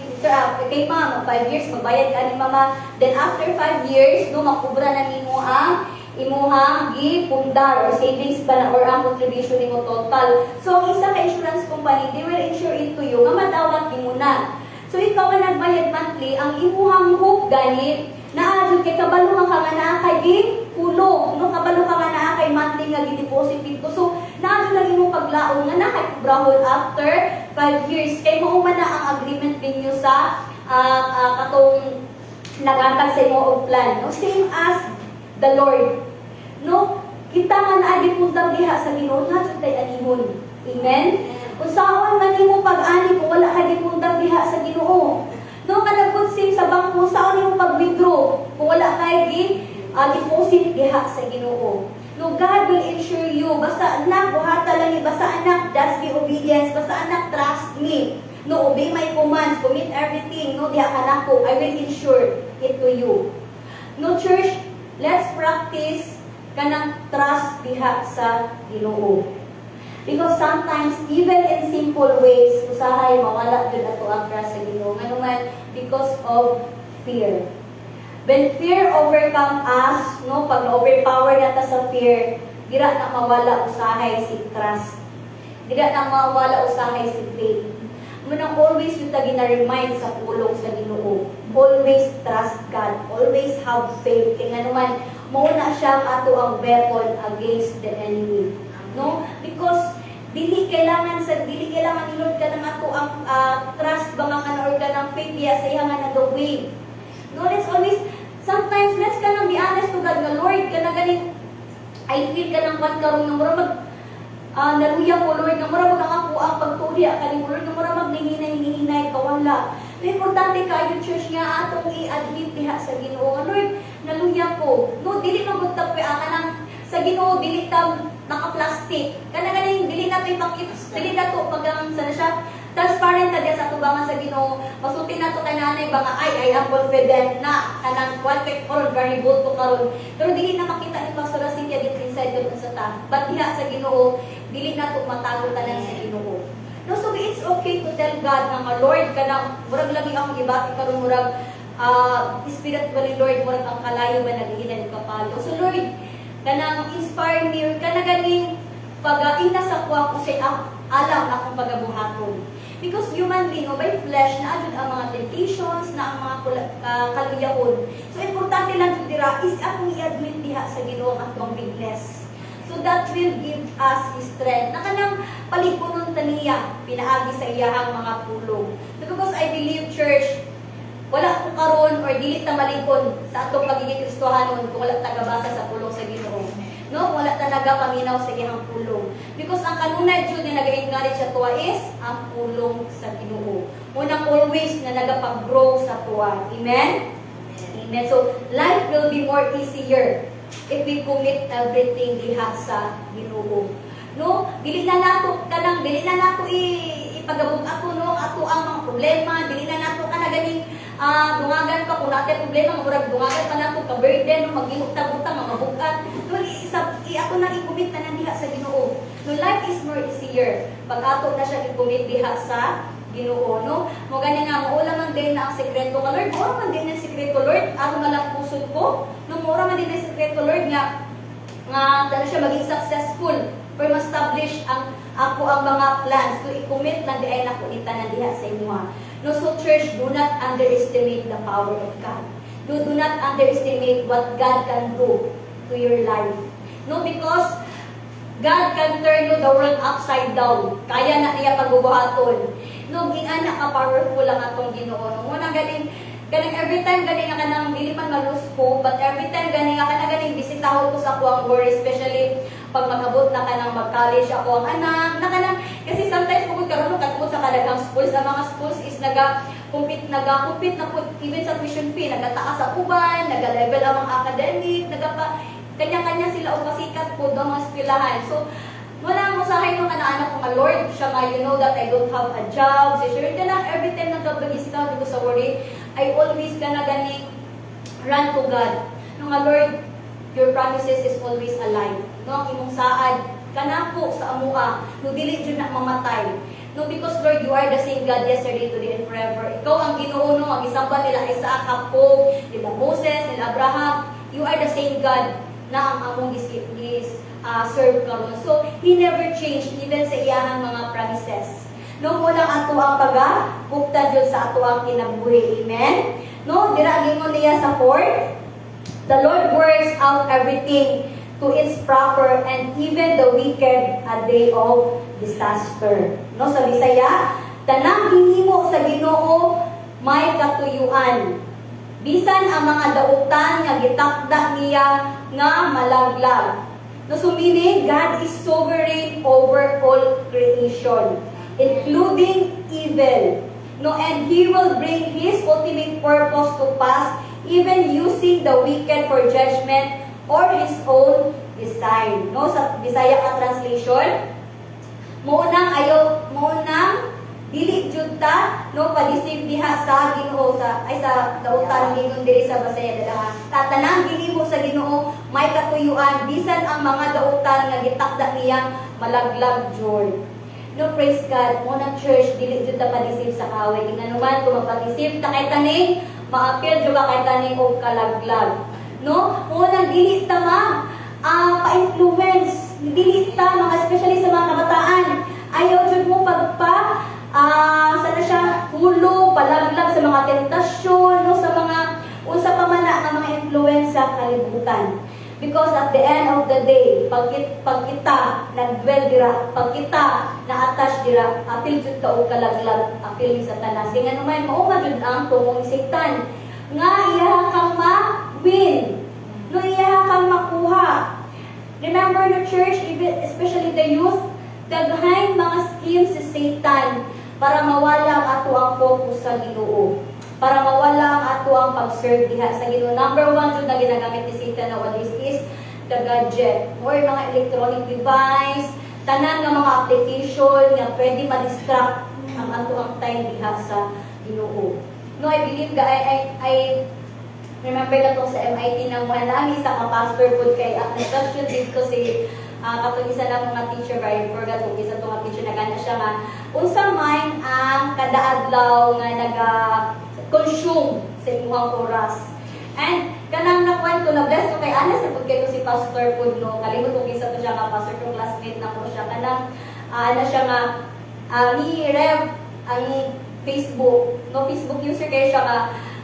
kay mama, 5 years, magbayad ka ni mama. Then after 5 years, no, makubra na nimo ang imuhang gipundar or savings ba na or ang contribution nimo total. So ang isa ka insurance company, they will insure it to you nga madawat nimo na. So ikaw nga nagbayad monthly, ang imuhang hope gani na kay kabalo ka nga naa kay pulong, no kabalo ka nga naa kay monthly nga gi-deposit dito. So naa lang imo paglaom nga naa kay kubrahon after 5 years. Kay mao man na ang agreement ninyo sa katong nagatag sa imo og plan. No same as the Lord. No kita nga naa gipundang diha sa Ginoo na jud kay anihon. Amen. Kung saan man imo pag-ani kung wala ka gipundang diha sa Ginoo. No kanagud sim sa bangko saan imo pag-withdraw kung wala kay deposit diha sa Ginoo. No God will insure you. Basta anak buhata lang ni basta anak just be obedience, basta anak trust me. No obey my commands, commit everything. No diha ka nako, I will insure it to you. No church, let's practice kanang trust diha sa Ginoo. Because sometimes, even in simple ways, usahay mawala jud ato ang trust sa Ginoo. Ngano man because of fear. When fear overcome us, no, pag overpower nata sa fear, dira na mawala usahay si trust. Dira na mawala usahay si faith. Munang always yung tagi na remind sa pulong sa Ginoo. Always trust God. Always have faith. Kaya nga naman, mauna siya ato ang weapon against the enemy. No? Because dili kailangan ni Lord ka ng ato ang trust ba nga or ka ng faith diya sa iya nga nag-wave. No, let's always sometimes let's ka nang be honest to God nga Lord ka na ganing I feel ka nang wat karon nga mura mag naluya ko Lord nga mura mag ako ang pagtuya ka ni Lord nga mura magnihinay kawala. Importante kayo church nga atong i-admit diha sa Ginoo nga Lord naluya ko. No, dili na gud ta kanang sa Ginoo dili ta naka-plastic. Kana ganing dili na to ipakita, dili na to pagang sana siya transparent na diya sa tubangan sa Ginoo. Masuti na to kay nanay ba nga I am confident na kanang quite karon very bold to karon. Pero dili na makita ni Pastor Cynthia dito inside ko sa ta. But diha sa Ginoo, dili na to matago tanan sa Ginoo. No, so it's okay to tell God nga Lord kanang murag lagi akong gibati karon murag spiritually Lord murag ang kalayo ba naghihinay kapalo. So Lord, kanang inspire me or kanang ganing pag-ina sa kuha ko sa alam akong pagabuhaton. Because human being, by flesh, na adjud ang mga temptations, na ang mga kaluyahon. So, importante lang dito dira is akong i-admit diha sa Ginoo ang atong weakness. So, that will give us strength. Na kanang palipunon taniya, pinaagi sa iyahang mga pulong. Because I believe, church, wala ko karon or dili ta malikon sa atong pagiging Kristohanon kung wala ta gabasa sa pulong sa Ginoo. No, wala ta nagapaminaw sa iyang pulong. Because ang kanunay jud nga naga-encourage sa tuwa is ang pulong sa Ginoo. Unang always na nagapag-grow sa tuwa. Amen? Amen. So, life will be more easier if we commit everything diha sa Ginoo. No, dili na nato ipagabog ako no ato ang mga problema, dili na nato kana ganing dungagan pa kung natin problema, murag dungagan pa nato ka burden, no, maghimutang-utang, mabugat. No, ako na i-commit na nandiha sa Ginoo. No, life is more easier pag ato na siya i-commit diha sa Ginoo, no? Mo ganyan nga, maula man din na ang sekreto ka, Lord. Mura man din ang sekreto, Lord. Ano man lang pusod ko. No, mura man din ang sekreto, Lord, nga dahil siya maging successful or ma-establish ako ang mga plans to i-commit lang di ay nakulitan na diha sa imuha. No, so church, do not underestimate the power of God. Do not underestimate what God can do to your life. No, because God can turn the world upside down. Kaya na niya pagbubuhaton. No, gingana ka powerful ang atong Ginoo. No, muna galing every time galing ka nang dili man malus ko, but every time galing ka na galing bisitahon ko sa kuang worry, especially pag magabot na ka nang mag-college ako ang anak, na kanang, kasi sometimes kung karon katungod sa kadagang schools, ang mga schools is nag-compete na po, even sa tuition fee, nagataas sa uban, nag-level ang mga academic, kanya-kanya sila o pasikat po doon mga eskwelahan. So, wala ang usahay ng anak ko, Lord, siya nga, you know that I don't have a job. So, sure, na every time nagkabagis ka dito sa worry, I always ka na ganing run to God. No nga, Lord, your promises is always alive. No, ang imong saad, kanako sa amua, no dili jud na mamatay. No, because Lord, you are the same God yesterday, today, and forever. Ikaw ang Ginoo, no, ang isamba nila Isaac, Jacob, nila Moses, nila Abraham. You are the same God na ang among serve karon. So he never changed even sa iyang mga promises. No, unang ato ang pagabukta jud sa ato ang kinabuhi. Amen. No, dira gingon niya sa 4. The Lord works out everything to its proper and even the wicked a day of disaster. No, sa Bisaya, tanang hinimo sa Ginoo may katuyuan. Bisan ang mga dautan nga gitakda niya nga malaglag. No, so meaning God is sovereign over all creation, including evil. No, and He will bring His ultimate purpose to pass, even using the wicked for judgment or His own design. No, sa Bisaya ka translation, mounang dili jud ta no padisib diha sa Ginoo sa dautan gingon diri sa Bisaya dala. Tatanang ginimo sa Ginoo may katuyuan bisan ang mga dautan nga gitakda niya malaglag jud. No, praise God. Muna church, dili jud ta padisib sa kaway. Inganoman kung magpadisib ta kay taning, maapil jud ka kay taning og kalaglag. No? Muna dili ta pa-influence. Dili ta mga especially sa mga kabataan. Ayaw jud mo sana siya hulo, palaglag sa mga tentasyon, no, sa mga unsa pa man nga mga influence sa kalibutan. Because at the end of the day, pag kita nag-dwell dira, pag kita na-attach dira, apil jud ka og kalaglag, apil ni Satanas. Kaya naman, mao man jud ang tumong Satan. Nga iya kang ma-win. No, iya kang makuha. Remember the church, especially the youth, daghan mga schemes si Satan para mawala ang ato ang focus sa Ginoo. Para mawala ang ato ang pag-serve diha sa Ginoo. Number 1 jud na ginagamit ni Satan nowadays is the gadget or mga electronic device, tanan nga mga application nga pwede ma-distract ang ato ang time diha sa Ginoo. No, I believe I remember na to sa MIT nang manami sa ka-pastor po kay nag-question dito si katong isa ng mga teacher, I forgot kung isa itong teacher na gana siya nga unsa man ang kada adlaw nga naga-consume sa imuhang oras. And kanang nakwento na bless ko kay Ana sa pagkaito si Pastor Pudno, kalimot kung isa to siya nga pastor kong classmate na ko siya kanang ana siya nga ni Rev ang Facebook user kay siya nga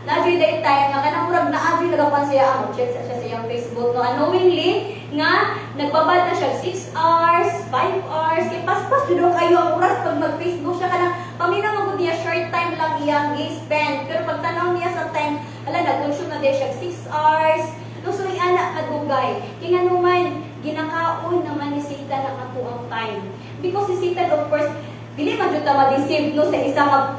na-adri day time nga kanang murag na-adri nagapan siya check siya sa iyang Facebook no unknowingly nga nagbabad na siya 6 hours, 5 hours kay paspas jud kayo ang oras pag mag-Facebook siya kanang paminaw magud niya short time lang iyang gi-spend pero pag tanaw niya sa time nag-consume na siya 6 hours no so ana kadugay kay nganuman ginakaon naman ni Satan ang ato ang time because si Satan of course dili man jud ta ma-deceive no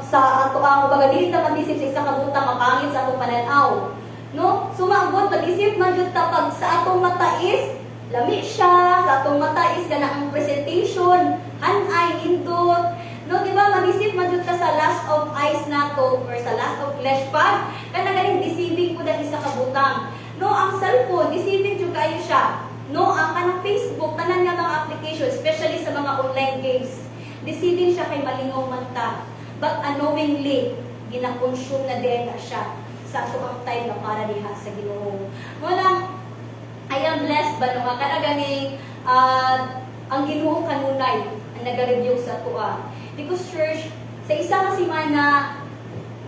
sa ato ang baga dili ta ma-deceive sa isa ka butang mapangit sa atong pananaw. No? Sumanggot ma-deceive man jud ta pag sa atong mata is lami siya, sa atong mata is kana ang presentation, hanay indot. No, di ba ma-deceive man jud ka sa lust of eyes nato or sa lust of flesh pag kana ganing deceiving pud ang isa ka butang. No, ang cellphone deceiving jud kayo siya. No, ang kanang Facebook tanan nga mga application especially sa mga online games. Deceiving siya kay malingaw man ta. But unknowingly, gina-consume na din na siya sa ato ang time na para diha sa Ginoo. Wala, I am blessed ba no kana ganing ang Ginoo kanunay ang nagarebuke sa tuwa. Because church, sa isa ka semana,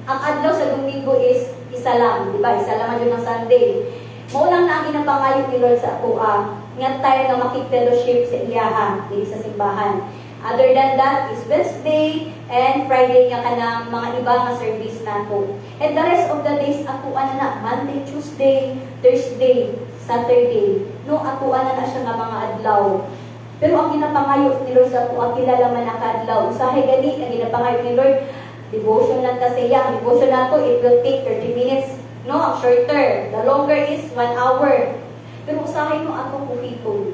ang adlaw sa Domingo is isa lang, di ba? Isa lang man yun ang Sunday. Mao lang na ang ginapangayo ni Lord sa tuwa. Nga tayo nga makik-fellowship sa iyaha, dili sa simbahan. Other than that is Wednesday and Friday nga kanang mga iba nga service nato. And the rest of the days atuan na Monday, Tuesday, Thursday, Saturday. No, atuan na siya nga mga adlaw. Pero ang ginapangayo ni Lord sa tuwa kilala man ang adlaw. Usahay gani ang ginapangayo ni Lord, devotion lang ta sa iya. Devotion nato it will take 30 minutes. No, ang shorter. The longer is 1 hour. Pero usahay mo atong kuhiton.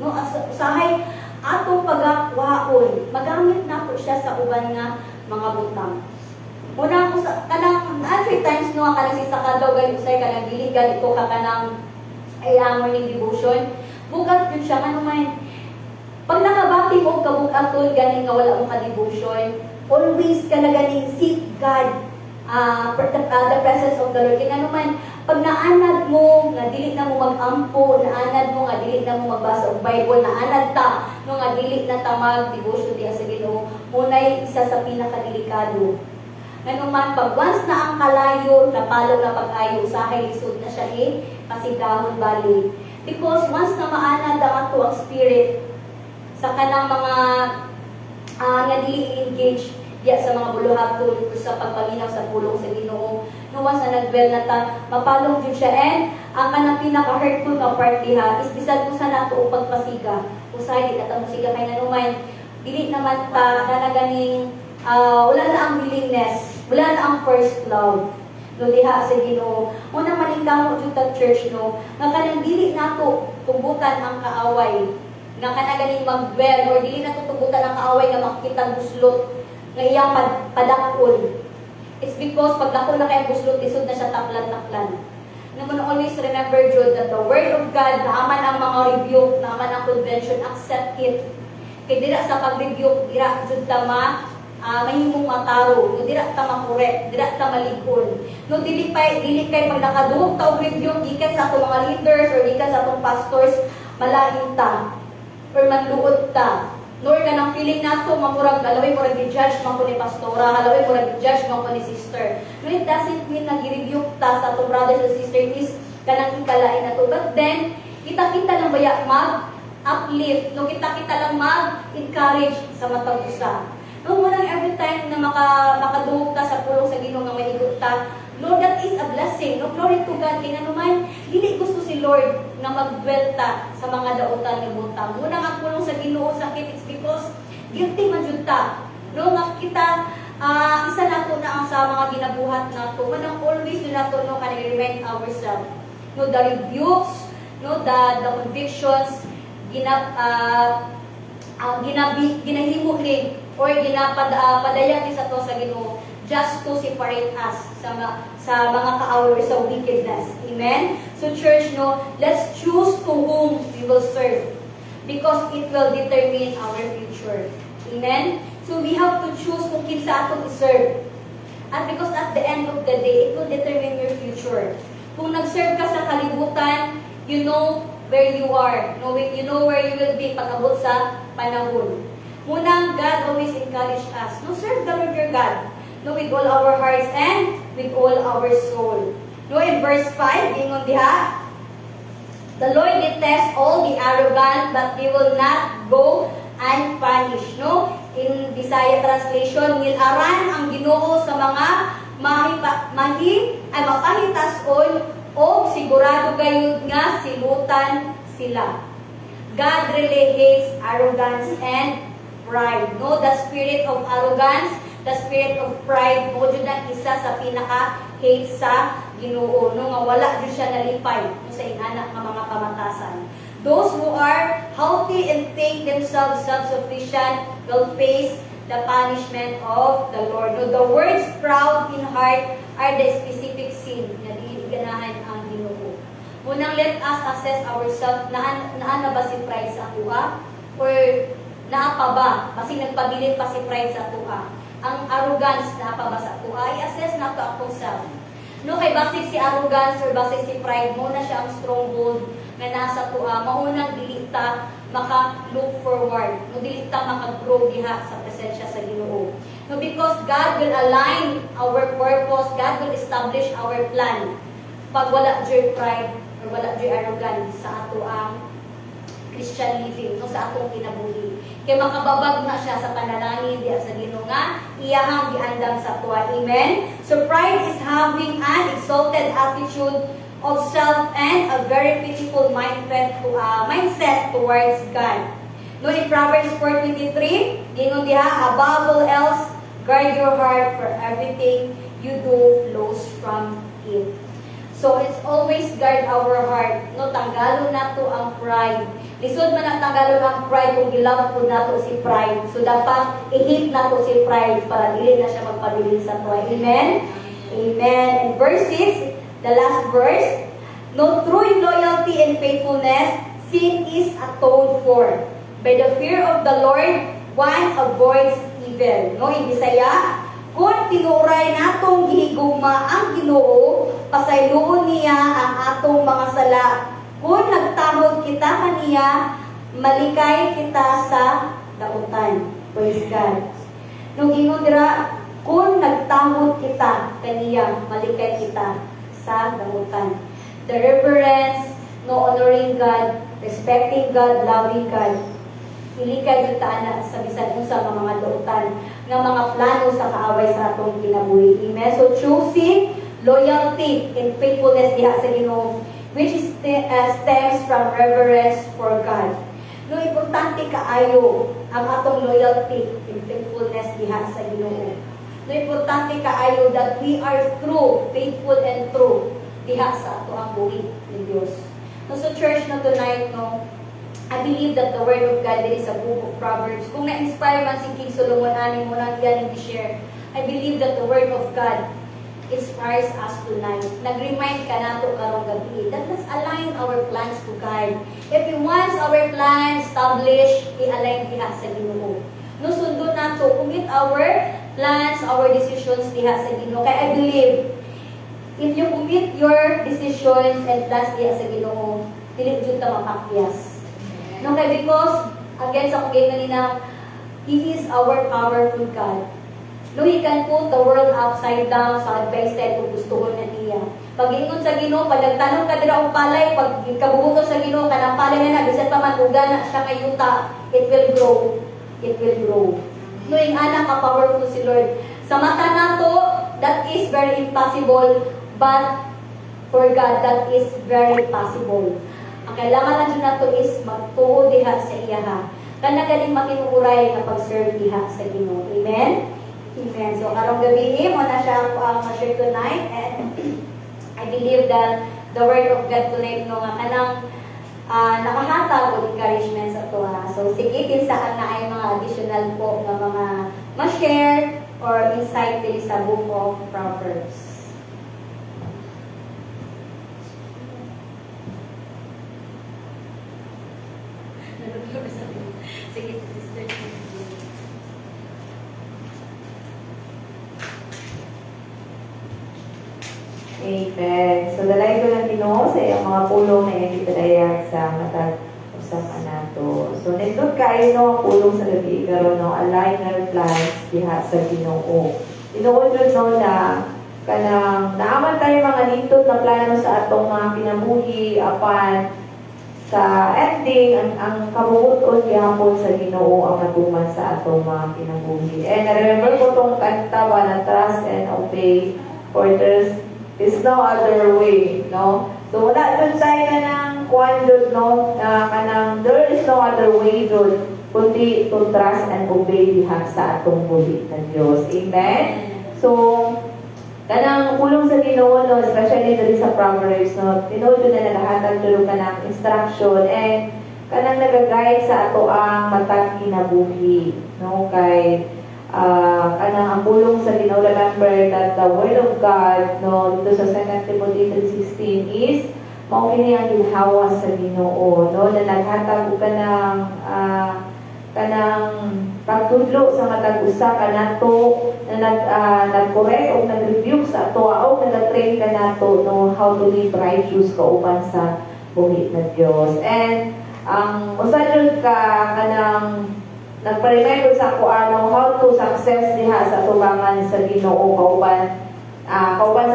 No, usahay atong pagakwaon, magamit na po siya sa uban nga mga butang. Una ko sa kanang 3 times no kanang sisa ka daw gali usay kanang dili gali ko ka kanang morning devotion. Bugat jud siya kanuman. Pag nakabati mo kabug-aton ganing nga wala mo ka devotion, always ka na ganing seek God, the presence of the Lord. Kaya naman, pag naanad mo, nga dili na mo mag-ampo, na anad mo nga dili na mo magbasa og Bible, na anad ta no nga dili na ta mag-devotion diha sa Ginoo. Munay isa sa pinakadelikado. Nganuman pag once na ang kalayo, napalo na pag-ayo, usahay lisod na siya pasigahon balik. Because once na maanad ang ato ang spirit sa kanang mga nga dili engage diya sa mga buluhaton sa pagpaminaw sa pulong sa Ginoo. No once na nagdwell na ta, mapalong jud siya, and ang kanang pinaka-hurtful nga part diha is bisan ko sa nato o pagpasiga. Usahay di ta musiga kay nanuman dili naman ta na ganing wala na ang willingness, wala na ang first love. No diha sa Ginoo. Una maningkamot jud ta church no, nga kanang dili nato tubutan ang kaaway. Nga kanang ganing mag-dwell or dili nato tubutan ang kaaway nga makita buslot nga iyang padakon. It's because pag dako na kay buslot isod na siya taklan-taklan. Naman always remember jud that the word of God, naaman ang mga rebuke, naaman ang convention, accept it. Kay dira sa pag-rebuke, dira jud ta mahimong mataro, no dira ta makorek, dira ta malikon. No dili kay pag nakaduhog ta og rebuke gikan sa atong mga leaders or gikan sa atong pastors, malain ta or manluod ta. Nor ka nang feeling nato mamurag galaway mo gi-judge man ko ni pastora, halaway mo gi-judge man ko ni sister. No, it doesn't mean na gi-rebuke ta sa atong brothers and sisters is kanang ikalain nato. But then kita lang baya mag-uplift, no kita lang mag-encourage sa matag usa. No, munang every time na makaduhog ta sa pulong sa Ginoo nga maigot ta, Lord, that is a blessing. No, glory to God. Kaya naman, dili gusto si Lord na mag-dwell ta sa mga daotan ni butang. Munang ang pulong sa Ginoo sakit, it's because guilty man jud ta. No, nga kita isa nato na ang sa mga ginabuhat nato. Munang always do nato no can remind ourselves. No, the rebukes, no, the convictions, ginahimo ni or ginapadayan ni sa to sa Ginoo just to separate us sa mga kaaway sa wickedness. Amen? So church, no, let's choose to whom we will serve because it will determine our future. Amen? So we have to choose kung kinsa atong i-serve. And because at the end of the day, it will determine your future. Kung nag-serve ka sa kalibutan, you know where you are. You know where you will be pag-abot sa panahon. Munang, God always encourage us. No, serve the Lord your God. No, with all our hearts and with all our soul. No, in verse 5, ingon diha, the Lord detests all the arrogant, but they will not go unpunished. No, in Bisaya translation, nilaran ang Ginoo sa mga mapahitas-on o sigurado gayud nga silutan sila. God really hates arrogance and pride. No, the spirit of arrogance, the spirit of pride, mo jud ang isa sa pinaka-hate sa Ginoo. No, nga wala jud siya nalipay sa inana nga mga pamatasan. Those who are healthy and think themselves self-sufficient will face the punishment of the Lord. No, the words proud in heart are the specific sin na ganahan ang Ginoo. Munang let us assess ourselves, naan na ba si pride sa kuha? Or naa pa ba? Kasi nagpabilin pa si pride sa kuha. Ang arrogance naa pa ba sa kuha? I-assess na to akong self. No, kay basig si arrogance or basig si pride, mo na siya ang stronghold na nasa kuha. Maunang dili ta maka-look forward. No, dili ta maka-grow diha sa presensya sa Ginoo. No, because God will align our purpose, God will establish our plan. Pag wala joy pride or wala joy arrogance sa ato ang Christian living, no, sa atong kinabuhi. Kaya makababag na siya sa panalangin diya sa Ginoo nga iyahang giandam sa tuwa. Amen? So pride is having an exalted attitude of self and a very pitiful mindset towards God. No, in Proverbs 4:23, gingon diha, above all else, guard your heart, for everything you do flows from it. So it's always guard our heart. No, tanggalon nato ang pride. Lisod man ang tanggalon ang pride kung gilawat po nato si pride. So dapat i-hate nato si pride para dili na siya magpabilin sa tuwa. Amen? Amen. And verse 6, the last verse, no, through loyalty and faithfulness, sin is atoned for. By the fear of the Lord, one avoids evil. No, in Bisaya, kung tinuray natong gihigugma ang Ginoo, pasayloon niya ang atong mga sala. Kung nagtahod kita kaniya, malikay kita sa dautan. Praise God. Nung ingon dira, kung nagtahod kita kaniya, malikay kita sa dautan. The reverence, no honoring God, respecting God, loving God. Ilikay yung taana sa bisan unsa nga mga dautan, nga mga plano sa kaaway sa atong kinabuhi. Amen. So choosing loyalty and faithfulness diha sa Ginoo, which is stems from reverence for God. No, importante kaayo ang atong loyalty and faithfulness diha sa Ginoo. No, importante kaayo that we are true, faithful and true diha sa ato ang buhi ni Dios. No, so church na tonight, no, I believe that the Word of God, there is a book of Proverbs. Kung na-inspire man si King Solomon, aning mo lang yan i-share, I believe that the Word of God inspires us tonight. Nag-remind ka na ito karong gabi that let's align our plans to God. If we want our plans established, i-align diha sa Ginoo. No, sundo na to, commit our plans, our decisions diha sa Ginoo. Kaya I believe, if you commit your decisions and plans diha sa Ginoo, dili jud ta mapakyas. No, kaya because, again, sa kugay kanina, He is our powerful God. No, He can put the world upside down sa advice side kung gusto na niya. Pag ingon sa Ginoo, pag nagtanong ka dira og palay, pag kabubuto sa Ginoo, kanang palay na bisan pa man uga na siya kayuta, it will grow. It will grow. No, yung anak ka powerful si Lord. Sa mata nato, that is very impossible, but for God, that is very possible. Ang kailangan na dyan nato is magtuo diha sa iya ha. Kana galing makinuuray na pag-serve diha sa Ginoo. Amen? Amen. So, karong gabi, mo na siya ang ma-share tonight. And I believe that the Word of God tonight, no, nga kanang nakahatag o encouragement sa ito ha. So, sige, saan na ay mga additional po na mga ma-share or insight din sa book of Proverbs. Sige, sister. Amen. So, dalay ko lang Ginoo sa iyang mga pulong na iyang ipadayak sa matag usapan nato. So, nindot kayo no ang pulong sa gabi karon no, align our plans diha sa Ginoo. Tinuod jud no na kanang naaman tayo mga nindot na plano sa atong mga kinabuhi apan sa ending ang kabubuton gihapon sa Ginoo ang natuman sa atong mga kinabuhi. And I remember ko tong kanta ba na trust and obey, for there's no other way, no? So wala dun tayo kanang kuan dun, no? Kanang there is no other way dun kundi to trust and obey diha sa atong buhi ng Dios. Amen? So kanang pulong sa Ginoo, no, especially dito sa Proverbs, no, tinuod na nagahatag tulong ka ng instruction and kanang nagagayad sa ato ang matag kinabuhi, no, kay kanang ang pulong sa Ginoo, remember that the Word of God, no, dito sa 2 Timothy 3:16 is mao kini ang ginhawa sa Ginoo, no, na naghatag og kanang pagtudlo sa matag usa kanato na nag-correct o nag-review sa ato o nag-train kanato no how to live righteous kauban sa buhi ng Dios. And usa jud ka kanang nagpa-remind sa ako how to success diha sa tubangan sa Ginoo kauban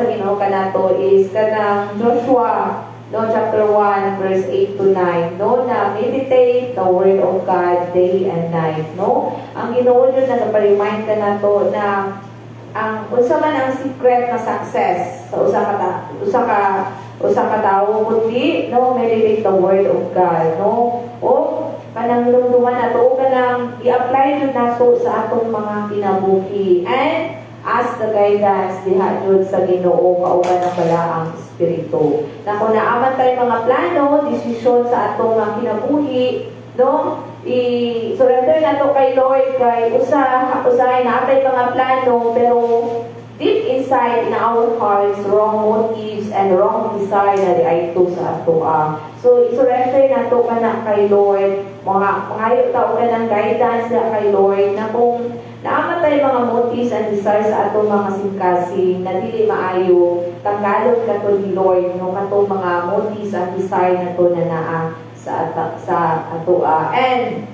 sa Ginoo kanato is kanang Joshua no, chapter 1, verse 8 to 9, no, na meditate the Word of God day and night, no. Ang Ginoo yun na nagpa-remind ka na to na ang unsa man ang secret na success sa usa ka tawo kundi no meditate the Word of God, no. O kanang lumduman na to kanang i-apply jud nato sa atong mga kinabuhi and ask the guidance diha jud sa Ginoo kauban ang balaang espiritu. Na kung naaman tayo mga plano, desisyon sa atong mga kinabuhi, no? I-surrender na to kay Lord kay usahay na atay mga plano pero deep inside in our hearts, wrong motives and wrong desire na diayto sa ato. So, i-surrender na to ka na kay Lord. Mga tao ka ng guidance na kay Lord na kung naamatay mga motives and desires sa atong mga singkasing na dili maayo tanggalon kato ni Lord no katong mga motives and desire nato na naa sa ato and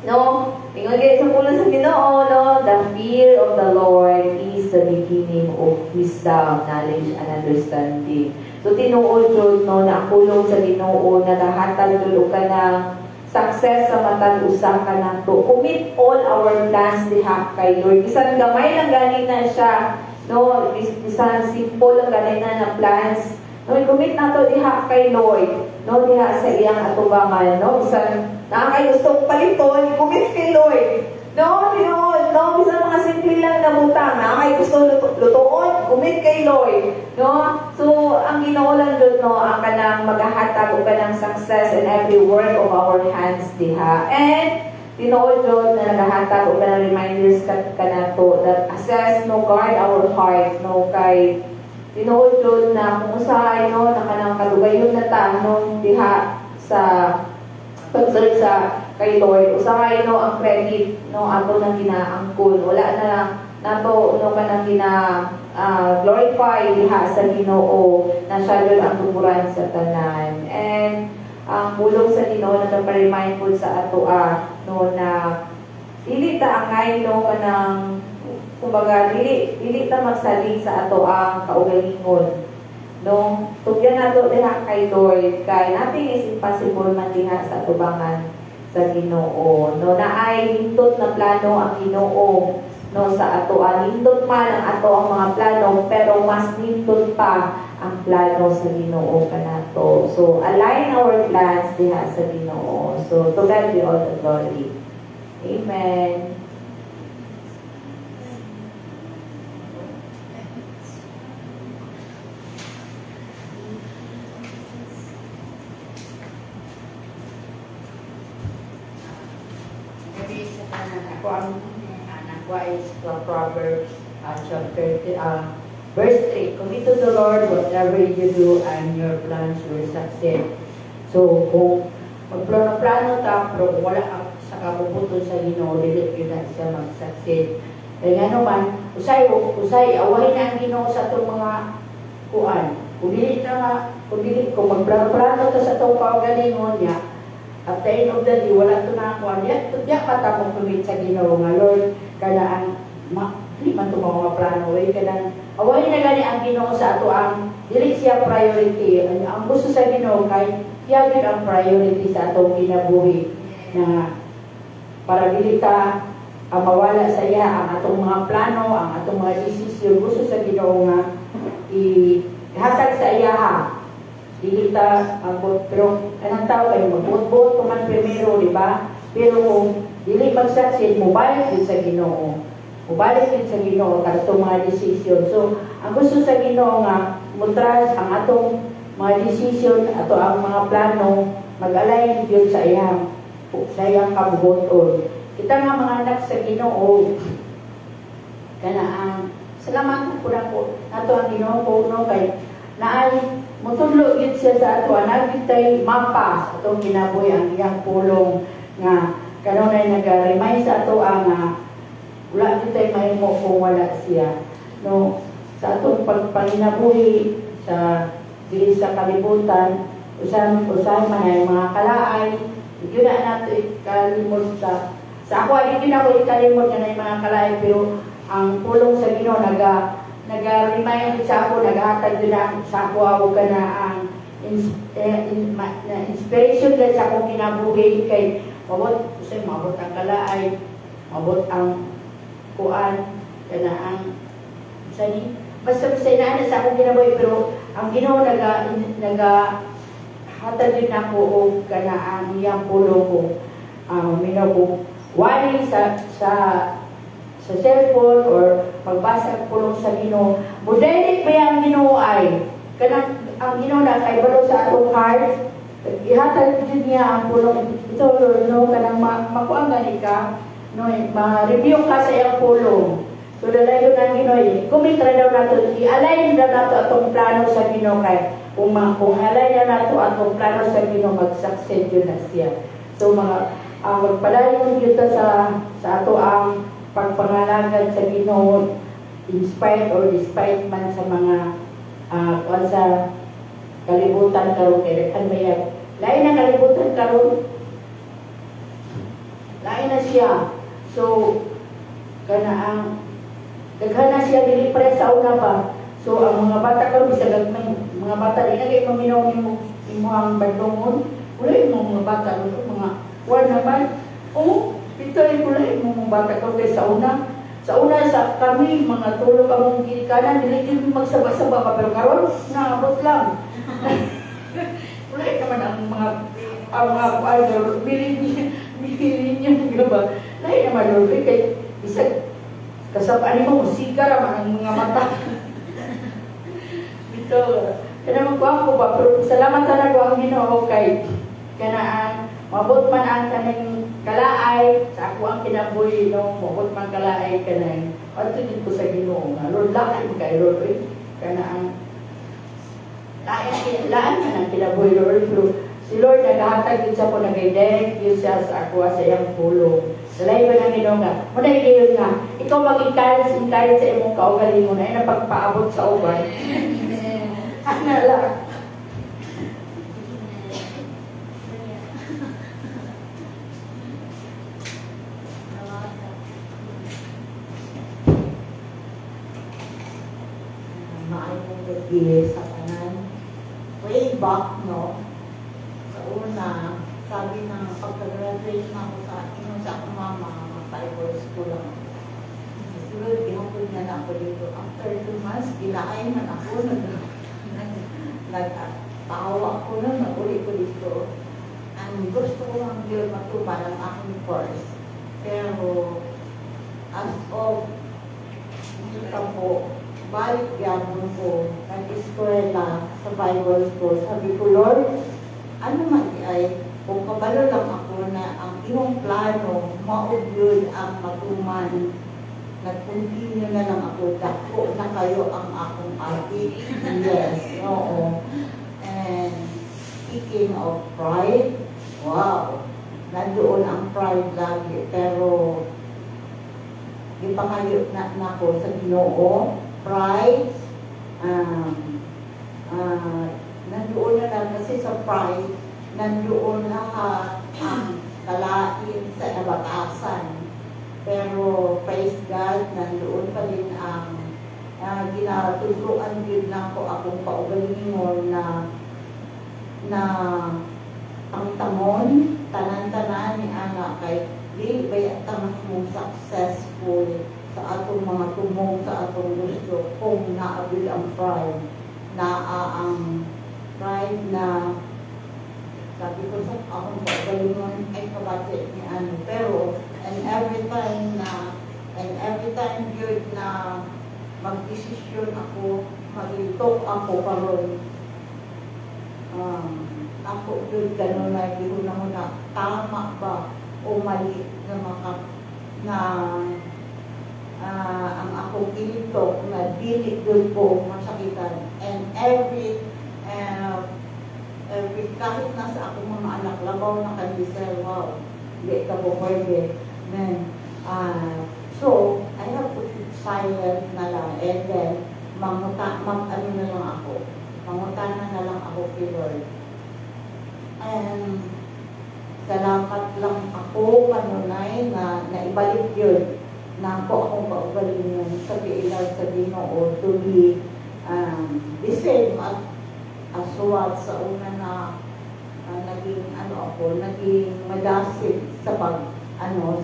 no ingon gyud sa pulo sa Ginoo no the fear of the Lord is the beginning of wisdom, knowledge and understanding. So tinuod jud no na kulong sa Ginoo na dahatag jud ka ng success sa matag usa ka nato. Commit all our plans diha kay Lord. Bisan gamay lang gani na siya, no, bisan simple lang gani na plans. No, commit nato diha kay Lord. No, diha sa iyang atubangan, no. Bisan na kay gustong paliton, commit kay Lord. No, no, bisan mga simple lang na butang, na kay gusto lutuon, commit kay Lord. No? So, ang Ginoo lang doon, no, ang kanang maghahatag o kanang success in every work of our hands diha. And, tinuod doon na naghahatag o kanang reminders kanato that assess, no, guard our heart, no, kay tinuod doon na kung usahay, no, na kanang kalugayon na ta, no, diha sa pagsalit sa kay Lord. Usahay, no, ang credit, no, ato nang ginaangkon. Wala na nato, no, kanang glorify diha sa Ginoo na siya doon ang tuburan sa tanan. And ang pulong sa Ginoo na nagpa-remind po sa ato no na dili ta angay no kanang kumbaga dili ta magsalig sa ato ang kaugalingon. No, tugyan nato diha kay Lord kay nothing is impossible man diha sa tubangan sa Ginoo. No naay hindot na plano ang Ginoo no sa ato nindot man ang ato ang mga plano pero mas nindot pa ang plano sa Ginoo kanato. So align our plans diha sa Ginoo. So to God be all the glory. Amen. Gabi sa tanan ako ang anak ko is Proverbs chapter verse 3. Commit to the Lord whatever you do and your plans will succeed. So kung magplano-plano ta pero wala sa kapuputon sa Ginoo dili gyud na siya mag-succeed. Kaya nga naman usay awahin na ang Ginoo sa atong mga kuan. Kung magplano-plano ta sa atong kaugalingon niya at the end of the day, wala ito na ako. Diya pa tapong kumit sa Ginoo nga, Lord, kada ang di man ito mga plano. Away na gani ang Ginoo sa ato ang dili siya priority. Ang gusto sa Ginoo kay siya yun ang priority sa atong kinabuhi na para dili ta ang mawala sa iya ang atong mga plano, ang atong mga desisyon. Gusto sa Ginoo nga ihatag sa iya dili ta pero anong tao kayo magbot-bot man primero, di ba? Pero kung dili mag-succeed, mubalik din sa Ginoo. Mubalik din sa Ginoo kadtong mga desisyon. So, ang gusto sa Ginoo nga mutras ang atong mga desisyon ato ang mga plano mag-align yun sa iyang kabubuton. Kita nga mga anak sa Ginoo kana ang salamat po nato ang Ginoo po no kay naay mutudlo yun siya sa ato nagitay mapa atong kinabuhi ang iyang pulong nga kanunay nag-remind sa ato nga wala kitay mahimo kung wala siya no sa atong pagpanginabuhi sa dili sa kalibutan usahay man ay mga kalaay yun na nato ikalimot sa ako hindi na ako ikalimot na mga kalaay pero ang pulong sa Ginoo nag-remind sa ako, naghatag din ako sa ako, ako ka na ang inspiration din sa akong kinabuhi kay mabot ang kalaay, mabot ang kuan, kana ang basta na sa akong kinabuhi pero ang Ginoo naghatag din ako o kana ang iyang pulong ko minaw wali sa cellphone or magbasa ng pulong sa Ginoo. Budalit ba yung Ginoo ay kanang ang Ginoo na kay balo sa atong heart. Ihatag din niya ang pulong ito Lord no kanang makuang gani ka no ma-review ka sa iyang pulong. So dalayo nang Ginoo kumitra daw nato i-align daw nato atong plano sa Ginoo kay kung align na nato atong plano sa Ginoo mag-succeed yun na siya. So magpadayon kita sa ato ang pagpangalagan sa Ginoo, inspired or despite man sa mga kuwan sa kalibutan karon kay kan bayag. Lain na kalibutan karon. Lain na siya. So kana ang daghan na siya dili pare sa una pa. So ang mga bata karon bisag gagmay, mga bata di na kay maminaw nimo ang badlongon. Wala mo mga bata mga kuwan naman. Oh, ito ay kulay mo mga bata karon kay sa una. Sa una sa kami mga tulo kamong gilikanan dili gyud magsaba-saba pa pero karon naabot lang. Wala naman ang mga idol bilin niyo ba? Lain naman lolo kay bisag kasabaan mo musika ra man ang mga mata. Bito kana magwapo ba pero salamat ta ko ang Ginoo kay kanaan mabot man ang kanang kalaay sa ako ang kinabuhi no mabot man kalaay kanang adto din ko sa Ginoo nga Lord lain kay Lord kana ang lain man ang kinabuhi Lord pero si Lord naghatag gid sa ko nag-direct yun siya sa ako sa iyang pulong dalay ba nang Ginoo nga mo na giyon nga ikaw mag-encourage sa imong kaugalingon ay napagpaabot sa uban ana lang. Maayong gabi sa kanan. Way back, no? Sa una, sabi na pagka-graduate na ako sa akong mama, mag-Bible school lang ako. Siguro, ginapod na ako dito. After 2 months, gilaay man ako. Nagpahawa ko na, nag-uli ko dito. And gusto ko lang yun matuman ang aking course. Pero, as of, kita po, balik yapon ko, nag-eskwela sa Bible school. Sabi ko, Lord, ano man ay, kung kabalo lang ako na ang iyong plano, maudyod ang matuman, nag-continue na lang ako, dako na kayo ang akong adik. Yes, oo. And speaking of pride, wow, nandoon ang pride lagi, pero ipangayot na ako sa Ginoo. Pride, nandoon na lang kasi sa pride, nandoon lahat ang kalain sa nabatasan. Pero praise God, nandoon pa rin ang ginaturuan din na ako akong paugalingon na ang tamon, tanan-tanan ni anak kay di ba tamang mong successful sa atong mga tumong sa atong gusto kung naabil ang pride ang pride na sabi ko sa akong pagalingon ay kabati ni ano pero and every time yun na magdesisyon ako mag-talk ako karon ako yun gano'n na hindi ko na tama ba o mali na ang akong ilitok na dili doon po masakitan and every kahit nasa akong mga anak labaw na kandisel wow hindi ka po pwede then so I have to keep silent na lang and then ano na lang ako mangutana na lang ako kay Lord and salamat lang ako kanunay na naibalik yun na ako akong paugalingan sa piilaw sa Ginoo to be the same at aswat sa una na naging naging madasit sa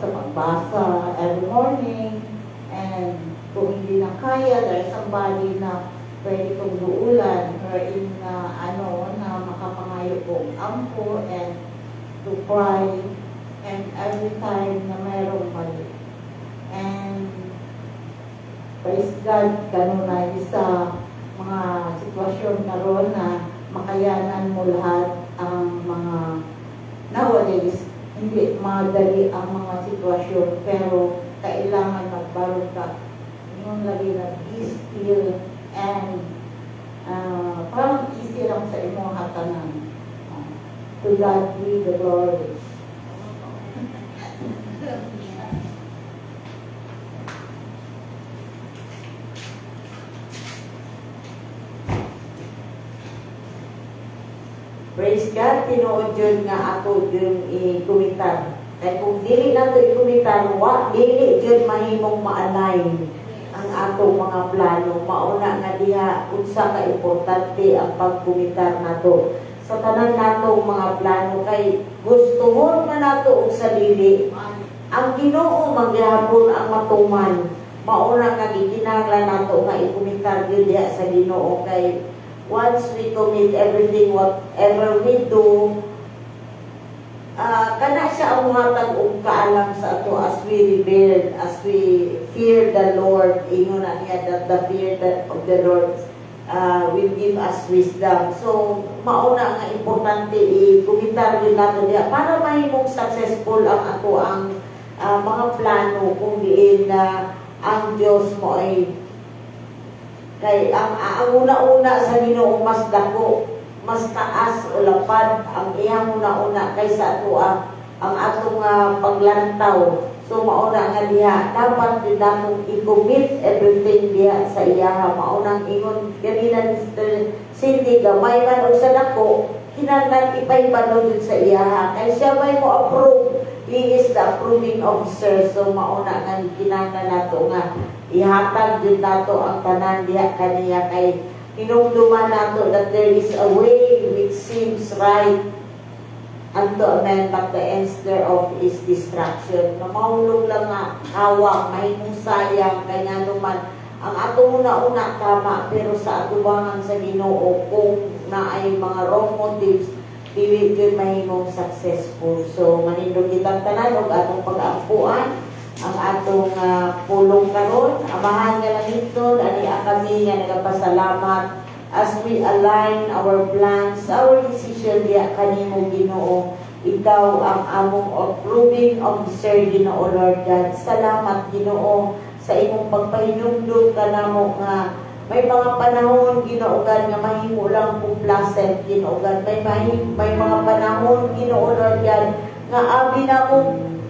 pagbasa every morning and kung hindi na kaya there's somebody na pwede kong duulan wherein na makapangayo kong ampo and to cry and every time na mayroong mali. And praise God, kanunay sa mga sitwasyon karon na makayanan mo lahat ang mga nowadays, hindi madali ang mga sitwasyon, pero kailangan magbarog ka. Yung lagi na be still and parang easy lang sa imong hatanan. To God be the glory. Praise God, tinuod yun nga ato yung ikumitar. Kaya kung dili nato ikumitar, dili yun mahimong ma-align ang atong mga plano. Mauna nga diha, unsa ka importante ang pagkumitar nato. Sa tanan natong mga plano, kay gustuhon na nato og salili. Ang Ginoo magyapon ang matuman. Mauna nga gikinahanglan nato nga ikumitar gyud diha sa Ginoo, kay once we commit everything, whatever we do, kana siya ang muhatag og kaalam sa ato as we revere, as we fear the Lord. Ingon na niya that the fear of the Lord will give us wisdom. So, mauna nga importante i-kumitar din nato diya para mahimong successful ang ato ang mga plano kung diin na ang Diyos mo ay kay ang una-una sa Ginoo mas dako, mas taas o lapad ang iyang una-una kaysa ato ang atong paglantaw. So mauna nga diha dapat din natong i-commit everything diha sa iya. Maunang ingon ganina Cindy, gamay man og sa dako kinahanglan ipaybalod sa iya kay siya may mo approve. He is the approving officer. So mauna nga kinahanglan nato nga ihatag din nato ang tanan diha kaniya kay hinumduman nato that there is a way which seems right unto a man, but the ends thereof is destruction. Na mahulog lang nga hawak, mahimong sayang, kay nga naman ang ato una-una tama, pero sa atubangan sa Ginoo kung na ay mga wrong motives, dili yun mahimong successful. So manindog kitang tanan og atong pag-ampuan ang atong pulong karon. Amahan nga lang ito, ani kami nga nagapasalamat as we align our plans, our decision diya kanimo Ginoo. Ikaw ang among approving officer Ginoo Lord God. Salamat Ginoo sa imong pagpahinumdum kanamo nga may mga panahon Ginoo God nga mahimo lang kung pleasant Ginoo God. May mga panahon Ginoo Lord God nga abi na mo